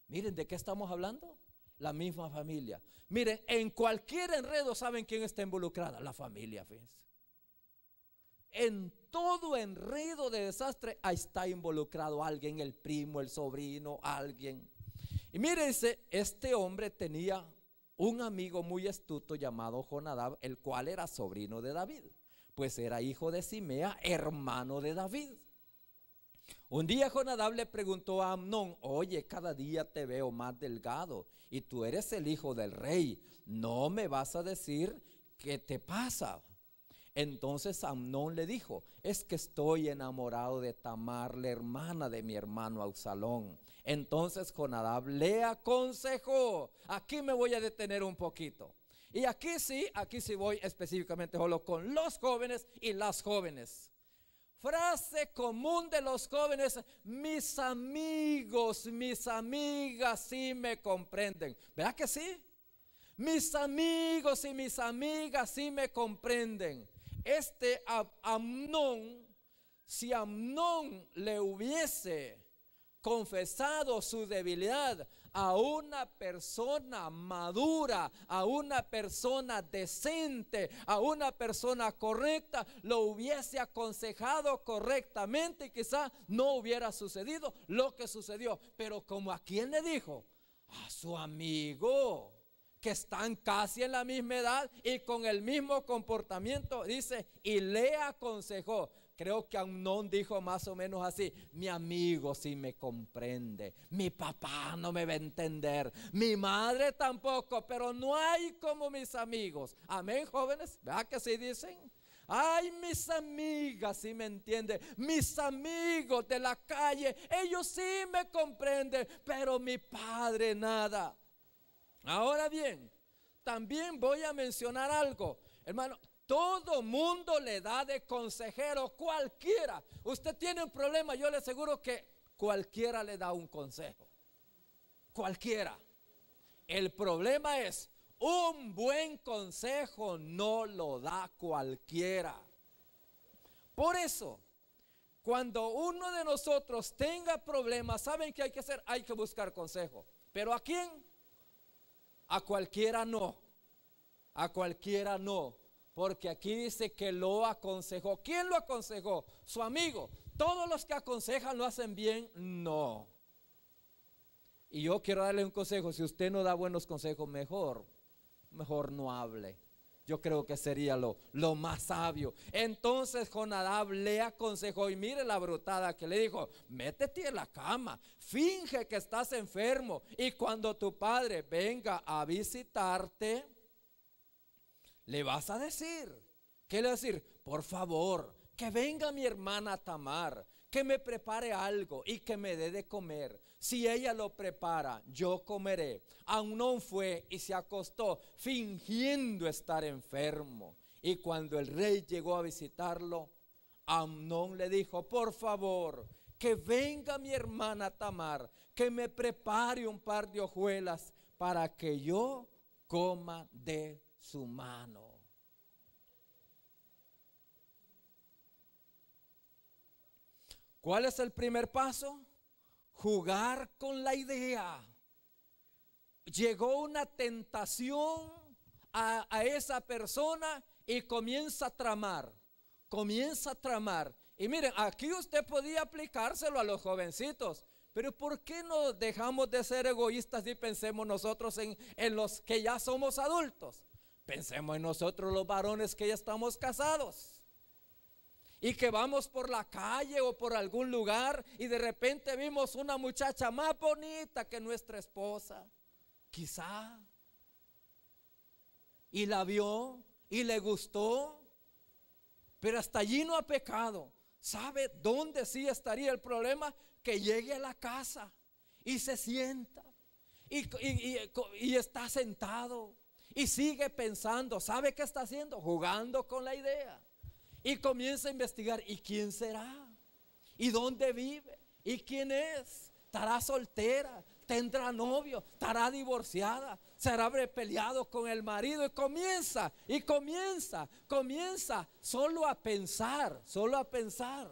Miren, ¿de qué estamos hablando? La misma familia. Miren, en cualquier enredo, ¿saben quién está involucrada? La familia, fíjense. En todo enredo de desastre, ahí está involucrado alguien, el primo, el sobrino, alguien. Y mírense, este hombre tenía un amigo muy astuto llamado Jonadab, el cual era sobrino de David, pues era hijo de Simea, hermano de David. Un día Jonadab le preguntó a Amnón: oye, cada día te veo más delgado y tú eres el hijo del rey, ¿no me vas a decir qué te pasa? Entonces Amnón le dijo: es que estoy enamorado de Tamar, la hermana de mi hermano Absalón. Entonces Jonadab le aconsejó. Aquí me voy a detener un poquito. Y aquí sí voy específicamente solo con los jóvenes y las jóvenes. Frase común de los jóvenes: mis amigos, mis amigas sí me comprenden. ¿Verdad que sí? Mis amigos y mis amigas sí me comprenden. Amnón, si Amnón le hubiese confesado su debilidad a una persona madura, a una persona decente, a una persona correcta, lo hubiese aconsejado correctamente y quizá no hubiera sucedido lo que sucedió. Pero como a quién le dijo: a su amigo, que están casi en la misma edad y con el mismo comportamiento, dice, y le aconsejó. Creo que Amnón dijo más o menos así: mi amigo sí me comprende, mi papá no me va a entender, mi madre tampoco, pero no hay como mis amigos. Amén, jóvenes, ¿verdad que sí dicen? Ay, mis amigas sí me entienden, mis amigos de la calle, ellos sí me comprenden, pero mi padre nada. Ahora bien, también voy a mencionar algo, hermano. Todo mundo le da de consejero, cualquiera. Usted tiene un problema, yo le aseguro que cualquiera le da un consejo. Cualquiera. El problema es: un buen consejo no lo da cualquiera. Por eso, cuando uno de nosotros tenga problemas, ¿saben qué hay que hacer? Hay que buscar consejo. ¿Pero a quién? A cualquiera no. A cualquiera no. Porque aquí dice que lo aconsejó. ¿Quién lo aconsejó? Su amigo. ¿Todos los que aconsejan lo hacen bien? No. Y yo quiero darle un consejo: si usted no da buenos consejos, mejor no hable. Yo creo que sería lo más sabio. Entonces Jonadab le aconsejó, y mire la brutada que le dijo: métete en la cama, finge que estás enfermo, y cuando tu padre venga a visitarte, le vas a decir, ¿qué le vas a decir? Por favor, que venga mi hermana Tamar, que me prepare algo y que me dé de comer. Si ella lo prepara, yo comeré. Amnón fue y se acostó fingiendo estar enfermo. Y cuando el rey llegó a visitarlo, Amnón le dijo: por favor, que venga mi hermana Tamar, que me prepare un par de hojuelas para que yo coma de su mano. ¿Cuál es el primer paso? Jugar con la idea. llegó una tentación a esa persona y comienza a tramar, comienza a tramar. Y miren, aquí usted podía aplicárselo a los jovencitos, pero ¿por qué no dejamos de ser egoístas y pensemos nosotros en los que ya somos adultos? Pensemos en nosotros los varones que ya estamos casados y que vamos por la calle o por algún lugar y de repente vimos una muchacha más bonita que nuestra esposa, quizá, y la vio y le gustó, pero hasta allí no ha pecado. ¿Sabe dónde sí estaría el problema? Que llegue a la casa y se sienta y está sentado y sigue pensando. ¿Sabe qué está haciendo? Jugando con la idea. Y comienza a investigar. ¿Y quién será? ¿Y dónde vive? ¿Y quién es? ¿Estará soltera? ¿Tendrá novio? ¿Estará divorciada? ¿Se habrá peleado con el marido? Y comienza solo a pensar, solo a pensar.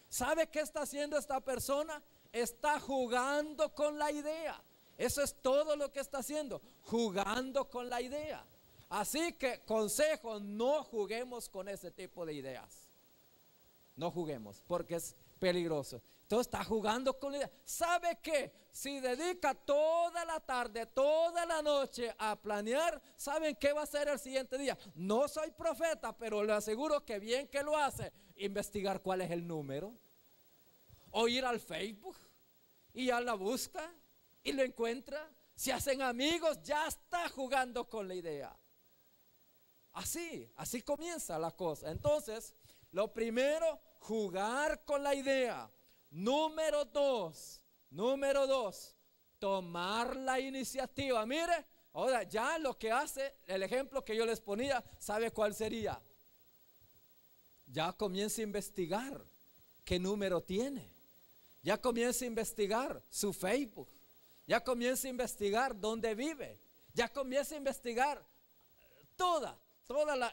¿Sabe qué está haciendo esta persona? Está jugando con la idea. Eso es todo lo que está haciendo, jugando con la idea. Así que consejo, no juguemos con ese tipo de ideas. No juguemos porque es peligroso. Entonces está jugando con la idea. ¿Sabe qué? Si dedica toda la tarde, toda la noche a planear, ¿saben qué va a hacer el siguiente día? No soy profeta, pero le aseguro que bien que lo hace. Investigar cuál es el número, o ir al Facebook y ya la busca y lo encuentra. Se hacen amigos, ya está jugando con la idea. Así comienza la cosa. Entonces, lo primero, jugar con la idea. Número dos, tomar la iniciativa. Mire, ahora ya lo que hace, el ejemplo que yo les ponía, ¿sabe cuál sería? Ya comienza a investigar qué número tiene. Ya comienza a investigar su Facebook. Ya comienza a investigar dónde vive. Ya comienza a investigar toda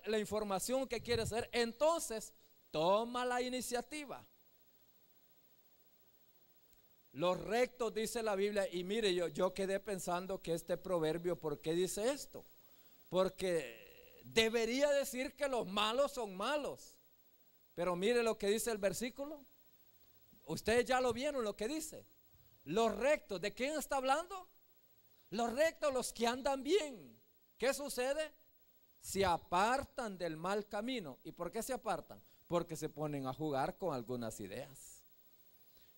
la información que quiere hacer. Entonces, toma la iniciativa. Los rectos, dice la Biblia, y mire, yo quedé pensando que este proverbio, ¿por qué dice esto? Porque debería decir que los malos son malos. Pero mire lo que dice el versículo. Ustedes ya lo vieron lo que dice. Los rectos, ¿de quién está hablando? Los rectos, los que andan bien. ¿Qué sucede? Se apartan del mal camino. ¿Y por qué se apartan? Porque se ponen a jugar con algunas ideas.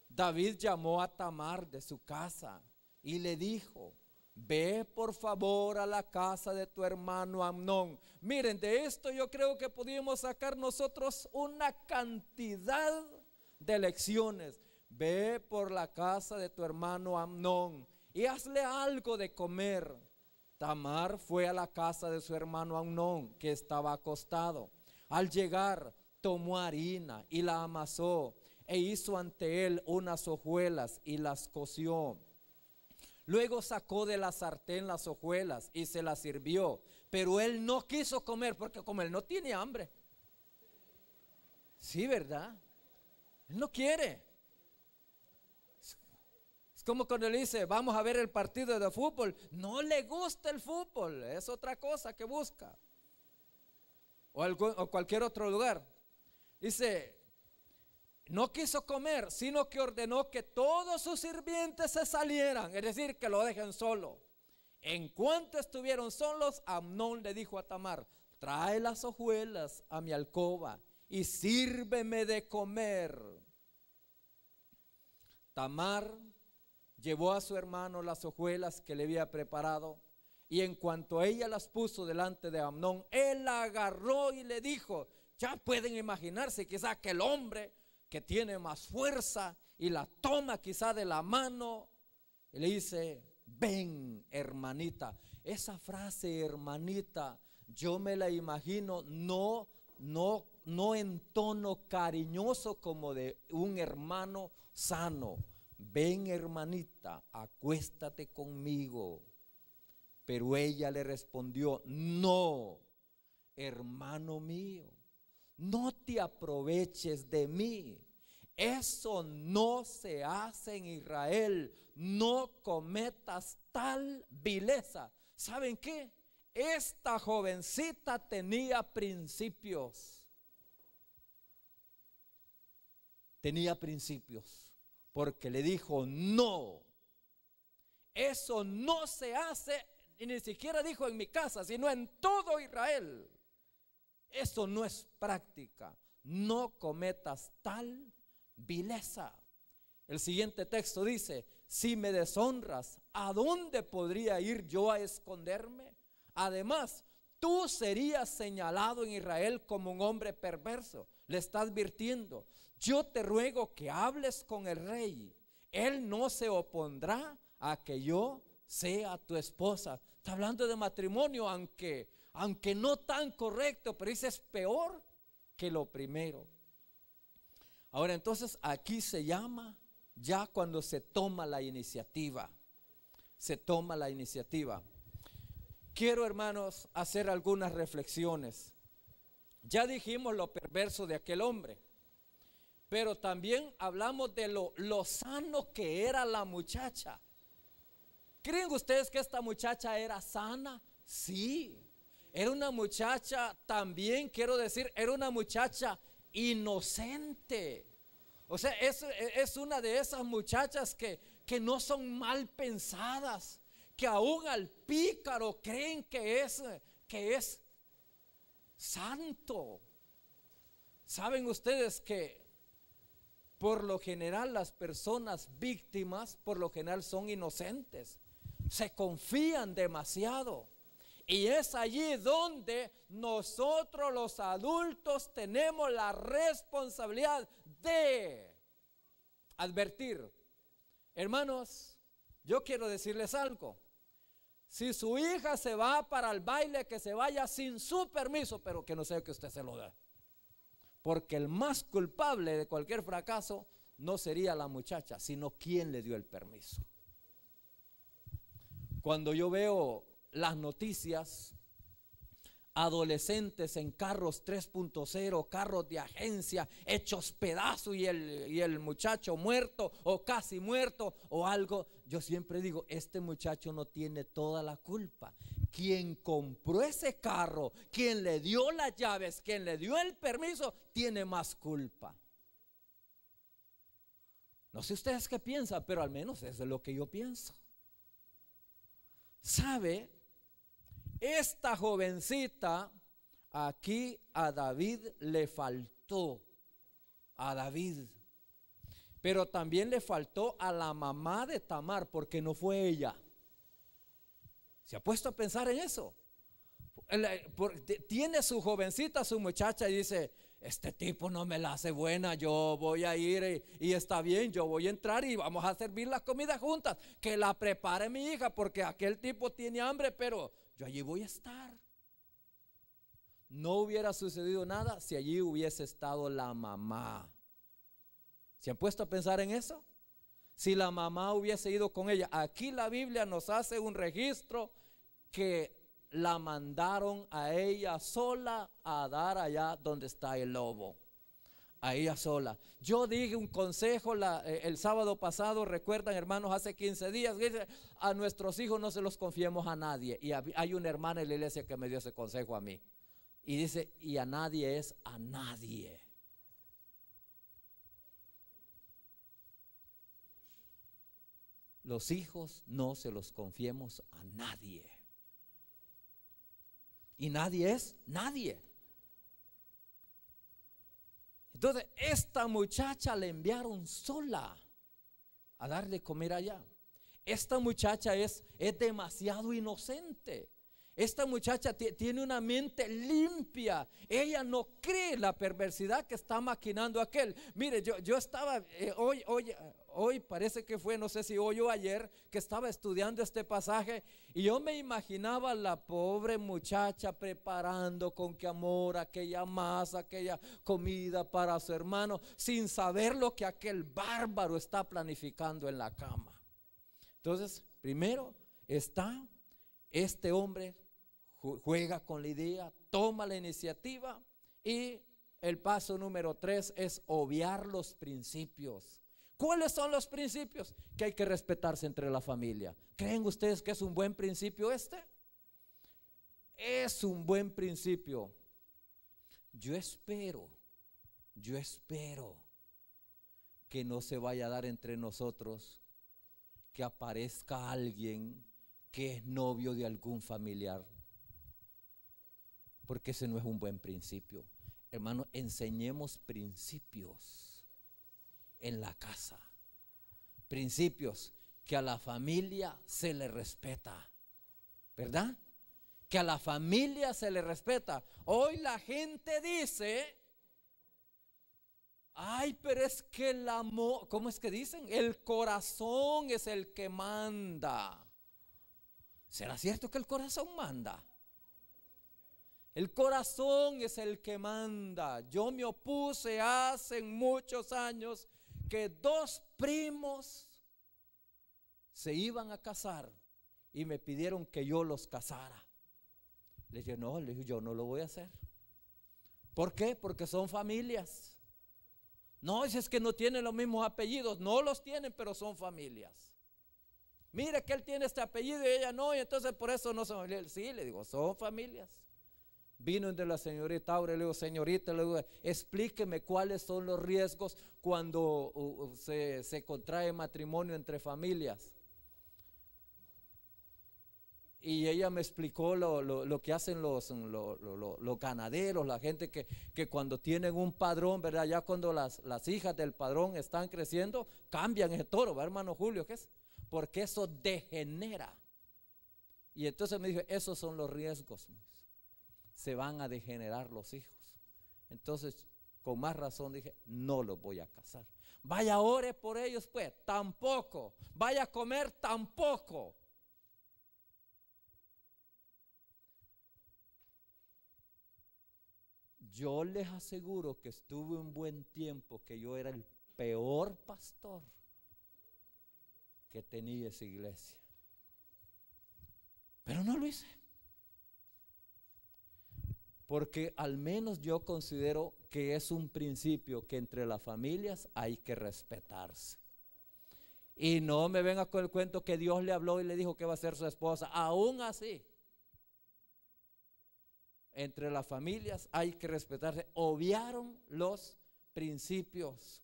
David llamó a Tamar de su casa y le dijo: ve por favor a la casa de tu hermano Amnón. Miren, de esto yo creo que podíamos sacar nosotros una cantidad de lecciones. Ve por la casa de tu hermano Amnón y hazle algo de comer. Tamar fue a la casa de su hermano Amnón, que estaba acostado. Al llegar, tomó harina y la amasó e hizo ante él unas hojuelas y las coció. Luego sacó de la sartén las hojuelas y se las sirvió, pero él no quiso comer, porque como él no tiene hambre. Sí, ¿verdad? Él no quiere. Es como cuando le dice: vamos a ver el partido de fútbol. No le gusta el fútbol, es otra cosa que busca. O cualquier otro lugar. Dice, no quiso comer, sino que ordenó que todos sus sirvientes se salieran, es decir, que lo dejen solo. En cuanto estuvieron solos, Amnón le dijo a Tamar: trae las hojuelas a mi alcoba y sírveme de comer. Tamar llevó a su hermano las hojuelas que le había preparado, y en cuanto ella las puso delante de Amnón, él la agarró y le dijo, ya pueden imaginarse quizá que el hombre que tiene más fuerza y la toma quizá de la mano y le dice: ven, hermanita. Esa frase hermanita yo me la imagino no en tono cariñoso como de un hermano sano. Ven, hermanita, acuéstate conmigo. Pero ella le respondió: no, hermano mío, no te aproveches de mí. Eso no se hace en Israel. No cometas tal vileza. ¿Saben qué? Esta jovencita tenía principios. Tenía principios. Porque le dijo no. Eso no se hace, y ni siquiera dijo en mi casa, sino en todo Israel. Eso no es práctica. No cometas tal vileza. El siguiente texto dice: si me deshonras, ¿a dónde podría ir yo a esconderme? Además, tú serías señalado en Israel como un hombre perverso. Le está advirtiendo: yo te ruego que hables con el rey. Él no se opondrá a que yo sea tu esposa. Está hablando de matrimonio, aunque no tan correcto, pero dice: es peor que lo primero. Ahora entonces aquí se llama ya cuando se toma la iniciativa. Se toma la iniciativa. Quiero, hermanos, hacer algunas reflexiones. Ya dijimos lo perverso de aquel hombre, pero también hablamos de lo sano que era la muchacha. ¿Creen ustedes que esta muchacha era sana? Sí. Era una muchacha también, quiero decir, era una muchacha inocente. O sea, es una de esas muchachas que no son mal pensadas, que aún al pícaro creen que es santo. ¿Saben ustedes que por lo general las personas víctimas, por lo general son inocentes? Se confían demasiado. Y es allí donde nosotros los adultos tenemos la responsabilidad de advertir. Hermanos, yo quiero decirles algo. Si su hija se va para el baile, que se vaya sin su permiso, pero que no sea que usted se lo dé. Porque el más culpable de cualquier fracaso no sería la muchacha, sino quien le dio el permiso. Cuando yo veo las noticias, adolescentes en carros 3.0, carros de agencia hechos pedazos y el muchacho muerto o casi muerto o algo, yo siempre digo: este muchacho no tiene toda la culpa. Quien compró ese carro, quien le dio las llaves, quien le dio el permiso, tiene más culpa. No sé ustedes qué piensan, pero al menos eso es lo que yo pienso. ¿Sabe? Esta jovencita, aquí a David le faltó, a David, pero también le faltó a la mamá de Tamar, porque no fue ella. ¿Se ha puesto a pensar en eso? Tiene su jovencita, su muchacha, y dice: este tipo no me la hace buena, yo voy a ir y está bien, yo voy a entrar y vamos a servir la comida juntas, que la prepare mi hija, porque aquel tipo tiene hambre, pero yo allí voy a estar. No hubiera sucedido nada si allí hubiese estado la mamá. ¿Se han puesto a pensar en eso? Si la mamá hubiese ido con ella. Aquí la Biblia nos hace un registro que la mandaron a ella sola a dar allá donde está el lobo. A ella sola. Yo dije un consejo el sábado pasado, recuerdan, hermanos, hace 15 días, dice: a nuestros hijos no se los confiemos a nadie. Y hay una hermana en la iglesia que me dio ese consejo a mí. Y dice: y a nadie es a nadie. Los hijos no se los confiemos a nadie. Y nadie es nadie. Entonces esta muchacha le enviaron sola a dar de comer allá. Esta muchacha es demasiado inocente. Esta muchacha tiene una mente limpia. Ella no cree la perversidad que está maquinando aquel. Mire, yo estaba hoy parece que fue, no sé si hoy o ayer, que estaba estudiando este pasaje, y yo me imaginaba a la pobre muchacha preparando con qué amor aquella masa, aquella comida para su hermano, sin saber lo que aquel bárbaro está planificando en la cama. Entonces, primero está este hombre, juega con la idea, toma la iniciativa y el paso número 3 es obviar los principios. ¿Cuáles son los principios? Que hay que respetarse entre la familia. ¿Creen ustedes que es un buen principio este? Es un buen principio. Yo espero que no se vaya a dar entre nosotros que aparezca alguien que es novio de algún familiar, porque ese no es un buen principio. Hermano, enseñemos principios en la casa, principios que a la familia se le respeta, ¿verdad? Que a la familia se le respeta. Hoy la gente dice: ay, pero es que el amor, ¿cómo es que dicen? El corazón es el que manda. ¿Será cierto que el corazón manda? El corazón es el que manda. Yo me opuse hace muchos años que 2 primos se iban a casar y me pidieron que yo los casara. Le dije, no, yo no lo voy a hacer. ¿Por qué? Porque son familias. No, es que no tienen los mismos apellidos. No los tienen, pero son familias. Mire que él tiene este apellido y ella no, y entonces por eso no son familias. Sí, le digo, son familias. Vino de la señorita Aure, le digo, señorita, le digo, explíqueme cuáles son los riesgos cuando se contrae matrimonio entre familias. Y ella me explicó lo que hacen los ganaderos, la gente que cuando tienen un padrón, ¿verdad? Ya cuando las hijas del padrón están creciendo, cambian ese toro, ¿verdad, hermano Julio? ¿Qué es? Porque eso degenera. Y entonces me dijo, esos son los riesgos. Se van a degenerar los hijos. Entonces, con más razón dije, no los voy a casar. Vaya, ore por ellos, pues, tampoco. Vaya a comer, tampoco. Yo les aseguro que estuve un buen tiempo que yo era el peor pastor que tenía esa iglesia. Pero no lo hice. Porque al menos yo considero que es un principio que entre las familias hay que respetarse. Y no me venga con el cuento que Dios le habló y le dijo que va a ser su esposa. Aún así, entre las familias hay que respetarse. Obviaron los principios.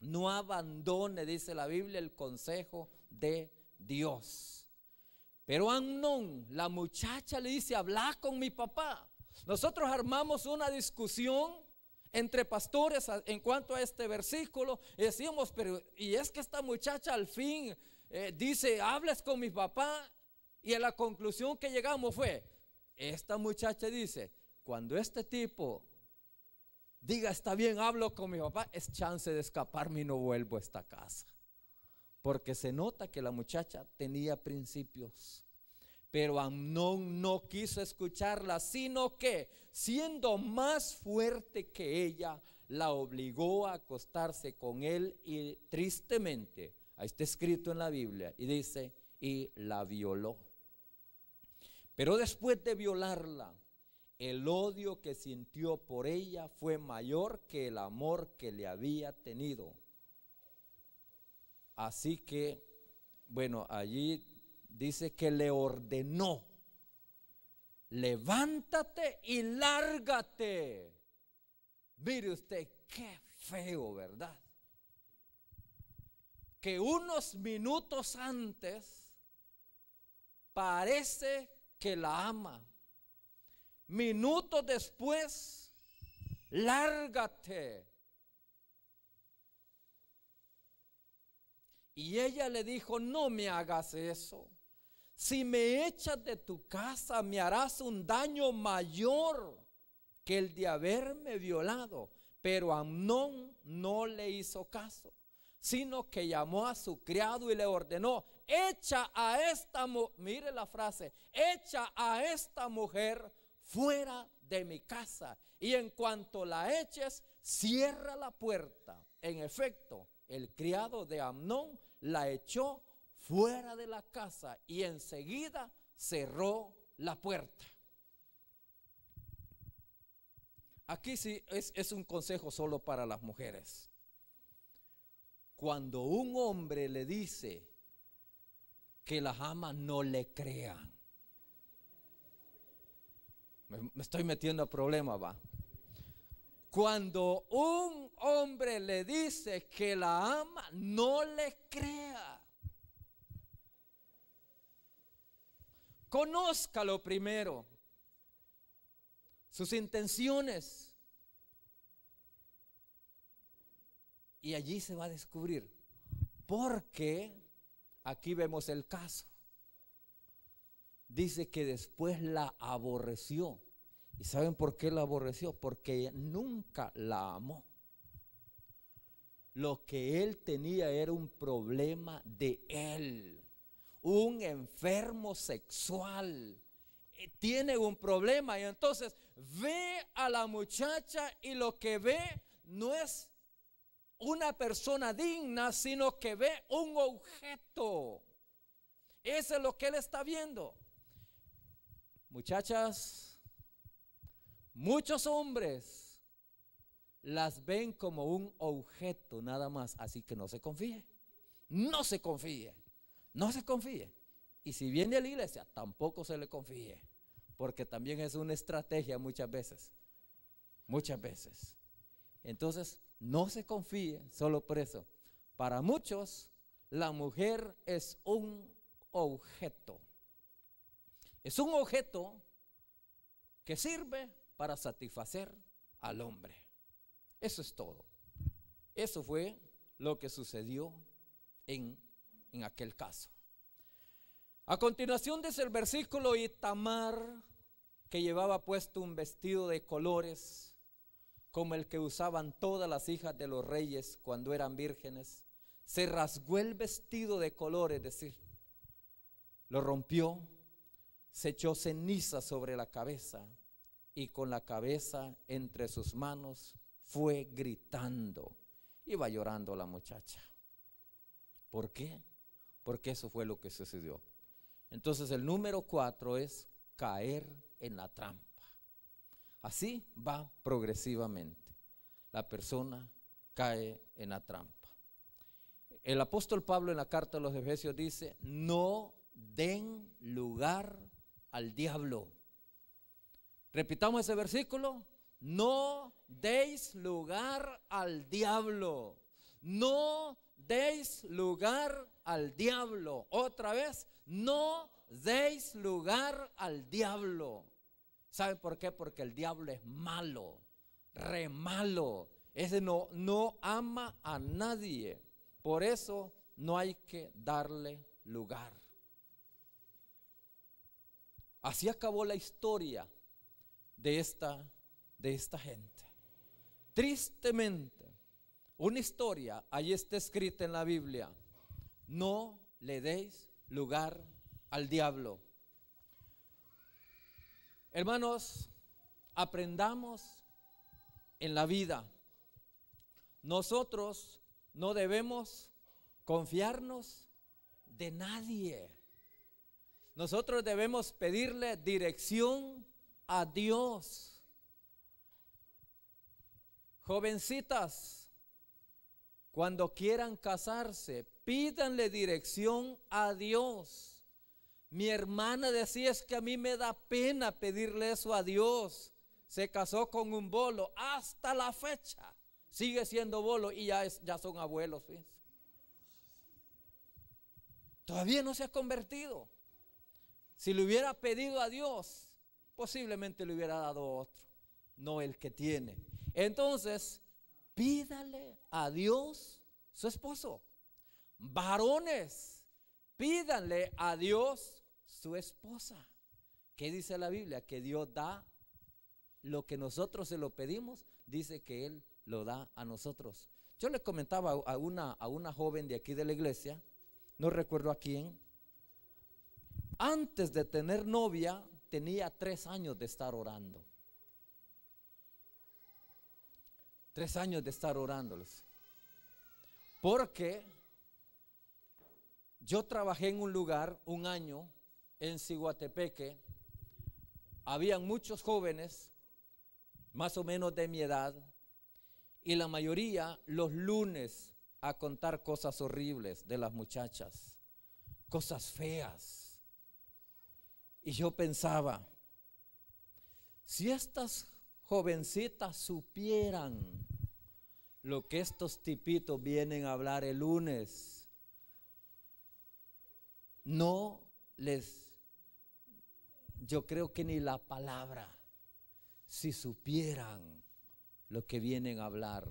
No abandone, dice la Biblia, el consejo de Dios. Pero Amnón, la muchacha, le dice, habla con mi papá. Nosotros armamos una discusión entre pastores en cuanto a este versículo y decíamos, pero y es que esta muchacha al fin dice, hables con mi papá, y a la conclusión que llegamos fue, esta muchacha dice, cuando este tipo diga está bien, hablo con mi papá, es chance de escaparme y no vuelvo a esta casa. Porque se nota que la muchacha tenía principios. Pero Amnón no quiso escucharla, sino que siendo más fuerte que ella, la obligó a acostarse con él y tristemente, ahí está escrito en la Biblia, y dice, y la violó. Pero después de violarla, el odio que sintió por ella fue mayor que el amor que le había tenido. Así que, bueno, allí dice que le ordenó, levántate y lárgate. Mire usted, qué feo, ¿verdad? Que unos minutos antes parece que la ama. Minutos después, lárgate. Y ella le dijo, no me hagas eso. Si me echas de tu casa, me harás un daño mayor que el de haberme violado. Pero Amnón no le hizo caso, sino que llamó a su criado y le ordenó, echa a esta mujer, mire la frase, echa a esta mujer fuera de mi casa, y en cuanto la eches, cierra la puerta. En efecto, el criado de Amnón la echó fuera de la casa y enseguida cerró la puerta. Aquí sí es un consejo solo para las mujeres. Cuando un hombre le dice que las ama, no le crean. Me estoy metiendo a problemas, va. Cuando un hombre le dice que la ama, no le crea. Conózcalo primero, sus intenciones. Y allí se va a descubrir. Porque aquí vemos el caso. Dice que después la aborreció. ¿Y saben por qué la aborreció? Porque ella nunca la amó. Lo que él tenía era un problema de él. Un enfermo sexual. Tiene un problema y entonces ve a la muchacha y lo que ve no es una persona digna, sino que ve un objeto. Eso es lo que él está viendo. Muchachas, muchos hombres las ven como un objeto nada más, así que no se confíe. No se confíe. No se confíe. Y si viene a la iglesia, tampoco se le confíe, porque también es una estrategia muchas veces. Muchas veces. Entonces, no se confíe solo por eso. Para muchos, la mujer es un objeto. Es un objeto que sirve para satisfacer al hombre. Eso es todo. Eso fue lo que sucedió en aquel caso. A continuación dice el versículo: y Tamar, que llevaba puesto un vestido de colores, como el que usaban todas las hijas de los reyes cuando eran vírgenes, se rasgó el vestido de colores, es decir, lo rompió, se echó ceniza sobre la cabeza y con la cabeza entre sus manos fue gritando. Iba llorando la muchacha. ¿Por qué? Porque eso fue lo que sucedió. Entonces el número 4 es caer en la trampa. Así va progresivamente. La persona cae en la trampa. El apóstol Pablo en la carta a los Efesios dice: no den lugar al diablo. Repitamos ese versículo: no deis lugar al diablo. No deis lugar al diablo. Otra vez: no deis lugar al diablo. ¿Sabe por qué? Porque el diablo es malo, re malo. Ese no ama a nadie. Por eso no hay que darle lugar. Así acabó la historia de esta gente. Tristemente, una historia, ahí está escrita en la Biblia: no le deis lugar al diablo. Hermanos, aprendamos en la vida. Nosotros no debemos confiarnos de nadie. Nosotros debemos pedirle dirección a Dios. Jovencitas, cuando quieran casarse, pídanle dirección a Dios. Mi hermana decía: es que a mí me da pena pedirle eso a Dios. Se casó con un bolo, hasta la fecha sigue siendo bolo y ya son abuelos, fíjense. Todavía no se ha convertido. Si le hubiera pedido a Dios, posiblemente le hubiera dado otro, no el que tiene. Entonces, pídale a Dios su esposo. Varones, pídanle a Dios su esposa. ¿Qué dice la Biblia? Que Dios da lo que nosotros se lo pedimos. Dice que Él lo da a nosotros. Yo le comentaba a una joven de aquí de la iglesia, no recuerdo a quién. Antes de tener novia, tenía 3 años de estar orando. 3 años de estar orándoles. Porque yo trabajé en un lugar un año en Ciguatepeque. Habían muchos jóvenes más o menos de mi edad, y la mayoría los lunes a contar cosas horribles de las muchachas, cosas feas. Y yo pensaba, si estas jovencitas supieran lo que estos tipitos vienen a hablar el lunes, yo creo que ni la palabra, si supieran lo que vienen a hablar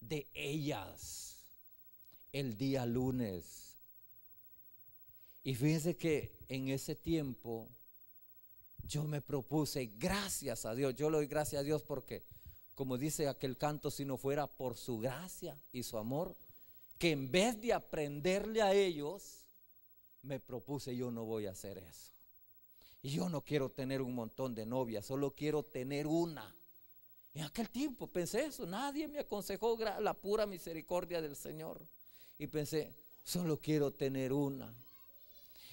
de ellas el día lunes. Y fíjense que en ese tiempo yo me propuse, gracias a Dios, yo le doy gracias a Dios porque, como dice aquel canto, si no fuera por su gracia y su amor, que en vez de aprenderle a ellos, me propuse, yo no voy a hacer eso. Y yo no quiero tener un montón de novias, solo quiero tener una. En aquel tiempo pensé eso, nadie me aconsejó, la pura misericordia del Señor. Y pensé, solo quiero tener una.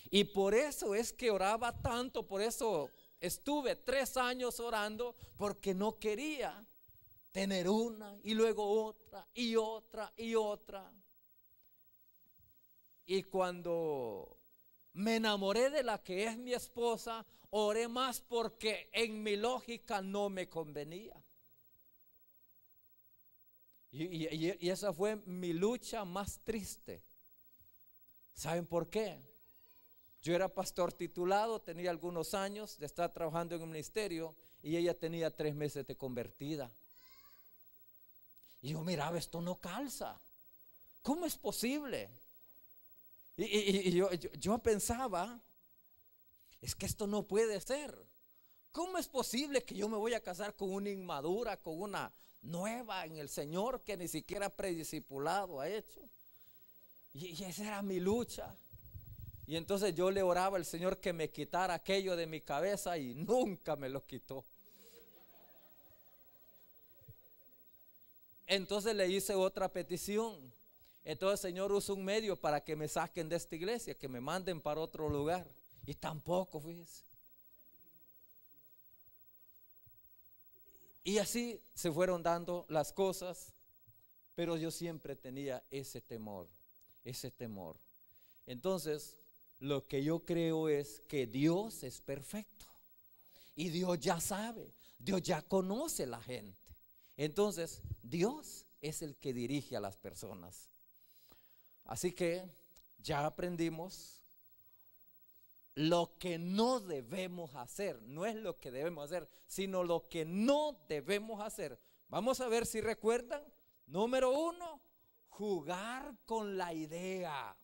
Y por eso es que oraba tanto, por eso estuve 3 años orando, porque no quería tener una y luego otra y otra y otra. Y cuando me enamoré de la que es mi esposa, oré más porque en mi lógica no me convenía. Y esa fue mi lucha más triste. ¿Saben por qué? Yo era pastor titulado, tenía algunos años de estar trabajando en un ministerio y ella tenía 3 meses de convertida. Y yo miraba, esto no calza. ¿Cómo es posible? Y yo pensaba, es que esto no puede ser. ¿Cómo es posible que yo me voy a casar con una inmadura, con una nueva en el Señor que ni siquiera prediscipulado ha hecho? Y esa era mi lucha. Y entonces yo le oraba al Señor que me quitara aquello de mi cabeza y nunca me lo quitó. Entonces le hice otra petición. Entonces el Señor usa un medio para que me saquen de esta iglesia, que me manden para otro lugar. Y tampoco, fíjese. Y así se fueron dando las cosas, pero yo siempre tenía ese temor, ese temor. Entonces, lo que yo creo es que Dios es perfecto y Dios ya sabe, Dios ya conoce la gente. Entonces, Dios es el que dirige a las personas. Así que ya aprendimos lo que no debemos hacer. No es lo que debemos hacer, sino lo que no debemos hacer. Vamos a ver si recuerdan. Número 1, jugar con la idea.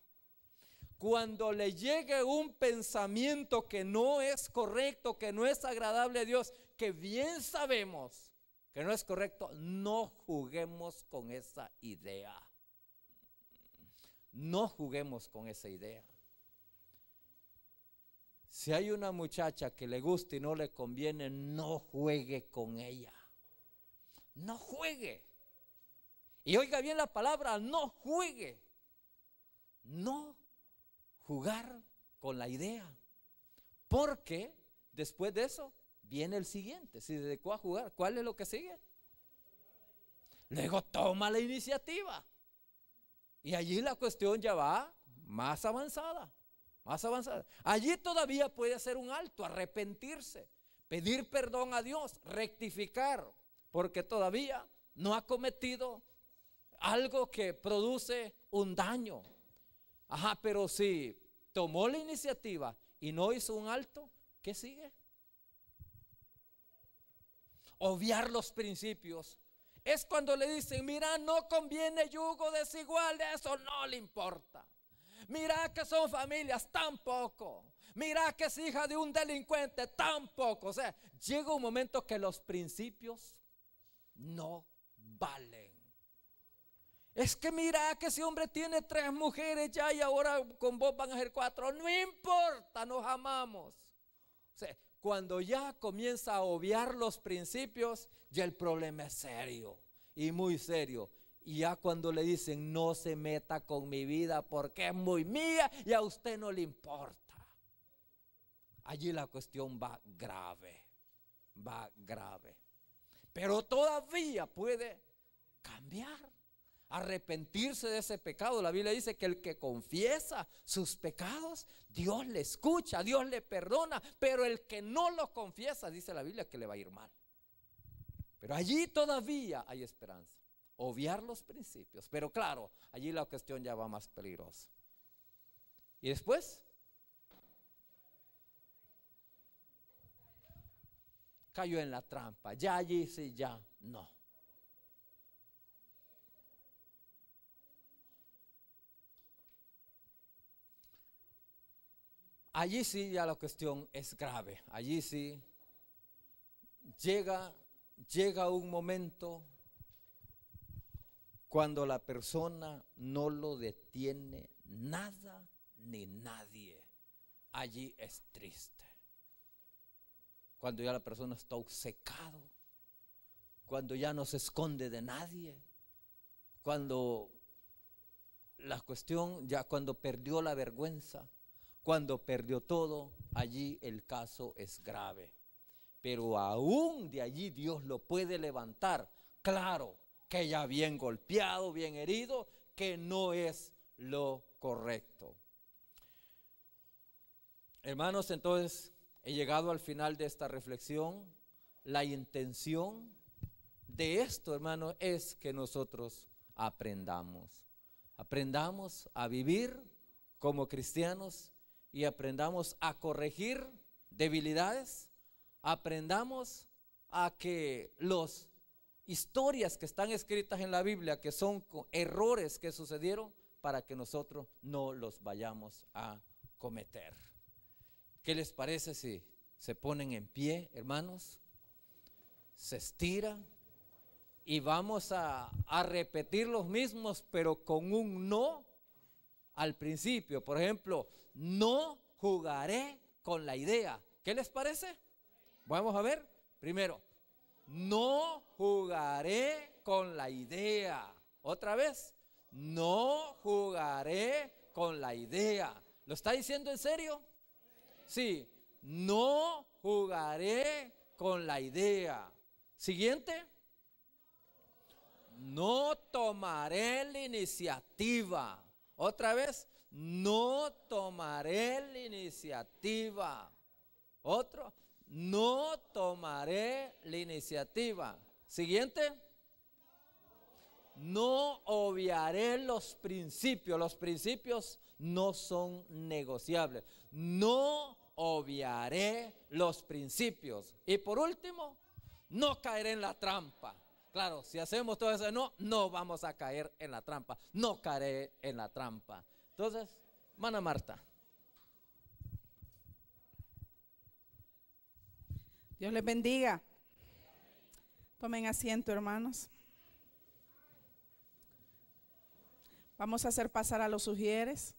Cuando le llegue un pensamiento que no es correcto, que no es agradable a Dios, que bien sabemos que no es correcto, no juguemos con esa idea. No juguemos con esa idea. Si hay una muchacha que le gusta y no le conviene, no juegue con ella. No juegue. Y oiga bien la palabra, no juegue. No jugar con la idea. Porque después de eso viene el siguiente. Si se dedicó a jugar, ¿cuál es lo que sigue? Luego toma la iniciativa. Y allí la cuestión ya va más avanzada. Más avanzada. Allí todavía puede hacer un alto, arrepentirse, pedir perdón a Dios, rectificar, porque todavía no ha cometido algo que produce un daño. Ajá, pero si tomó la iniciativa y no hizo un alto, ¿qué sigue? Obviar los principios. Es cuando le dicen, mira, no conviene yugo desigual, eso no le importa. Mira que son familias, tampoco. Mira que es hija de un delincuente, tampoco. O sea, llega un momento que los principios no valen. Es que mira que ese hombre tiene 3 mujeres ya y ahora con vos van a ser 4. No importa, nos amamos. O sea, cuando ya comienza a obviar los principios, ya el problema es serio y muy serio. Y ya cuando le dicen no se meta con mi vida porque es muy mía y a usted no le importa, allí la cuestión va grave, va grave. pero todavía puede cambiar, arrepentirse de ese pecado. La Biblia dice que el que confiesa sus pecados, Dios le escucha, Dios le perdona, pero el que no lo confiesa, dice la Biblia, que le va a ir mal. Pero allí todavía hay esperanza. Obviar los principios, pero claro, allí la cuestión ya va más peligrosa. Y después cayó en la trampa. Ya allí sí, ya no. Allí sí ya la cuestión es grave. Allí sí llega un momento cuando la persona no lo detiene nada ni nadie. Allí es triste. Cuando ya la persona está obcecado, cuando ya no se esconde de nadie, cuando la cuestión, ya cuando perdió la vergüenza, cuando perdió todo, allí el caso es grave. Pero aún de allí Dios lo puede levantar. Claro que ya bien golpeado, bien herido, que no es lo correcto. Hermanos, entonces he llegado al final de esta reflexión. La intención de esto, hermano, es que nosotros aprendamos a vivir como cristianos y aprendamos a corregir debilidades, aprendamos a que las historias que están escritas en la Biblia, que son errores que sucedieron, para que nosotros no los vayamos a cometer. ¿Qué les parece si se ponen en pie, hermanos? Se estira y vamos a repetir los mismos, pero con un no al principio. Por ejemplo, no jugaré con la idea. ¿Qué les parece? Vamos a ver. Primero, no jugaré con la idea. Otra vez, no jugaré con la idea. ¿Lo está diciendo en serio? Sí, no jugaré con la idea. Siguiente. No tomaré la iniciativa. Otra vez, no tomaré la iniciativa. Otro, no tomaré la iniciativa. Siguiente. No obviaré los principios. Los principios no son negociables. No obviaré los principios. Y por último, no caeré en la trampa. Claro, si hacemos todo eso, no vamos a caer en la trampa. No caeré en la trampa. Entonces, hermana Marta. Dios les bendiga. Tomen asiento, hermanos. Vamos a hacer pasar a los sugieres.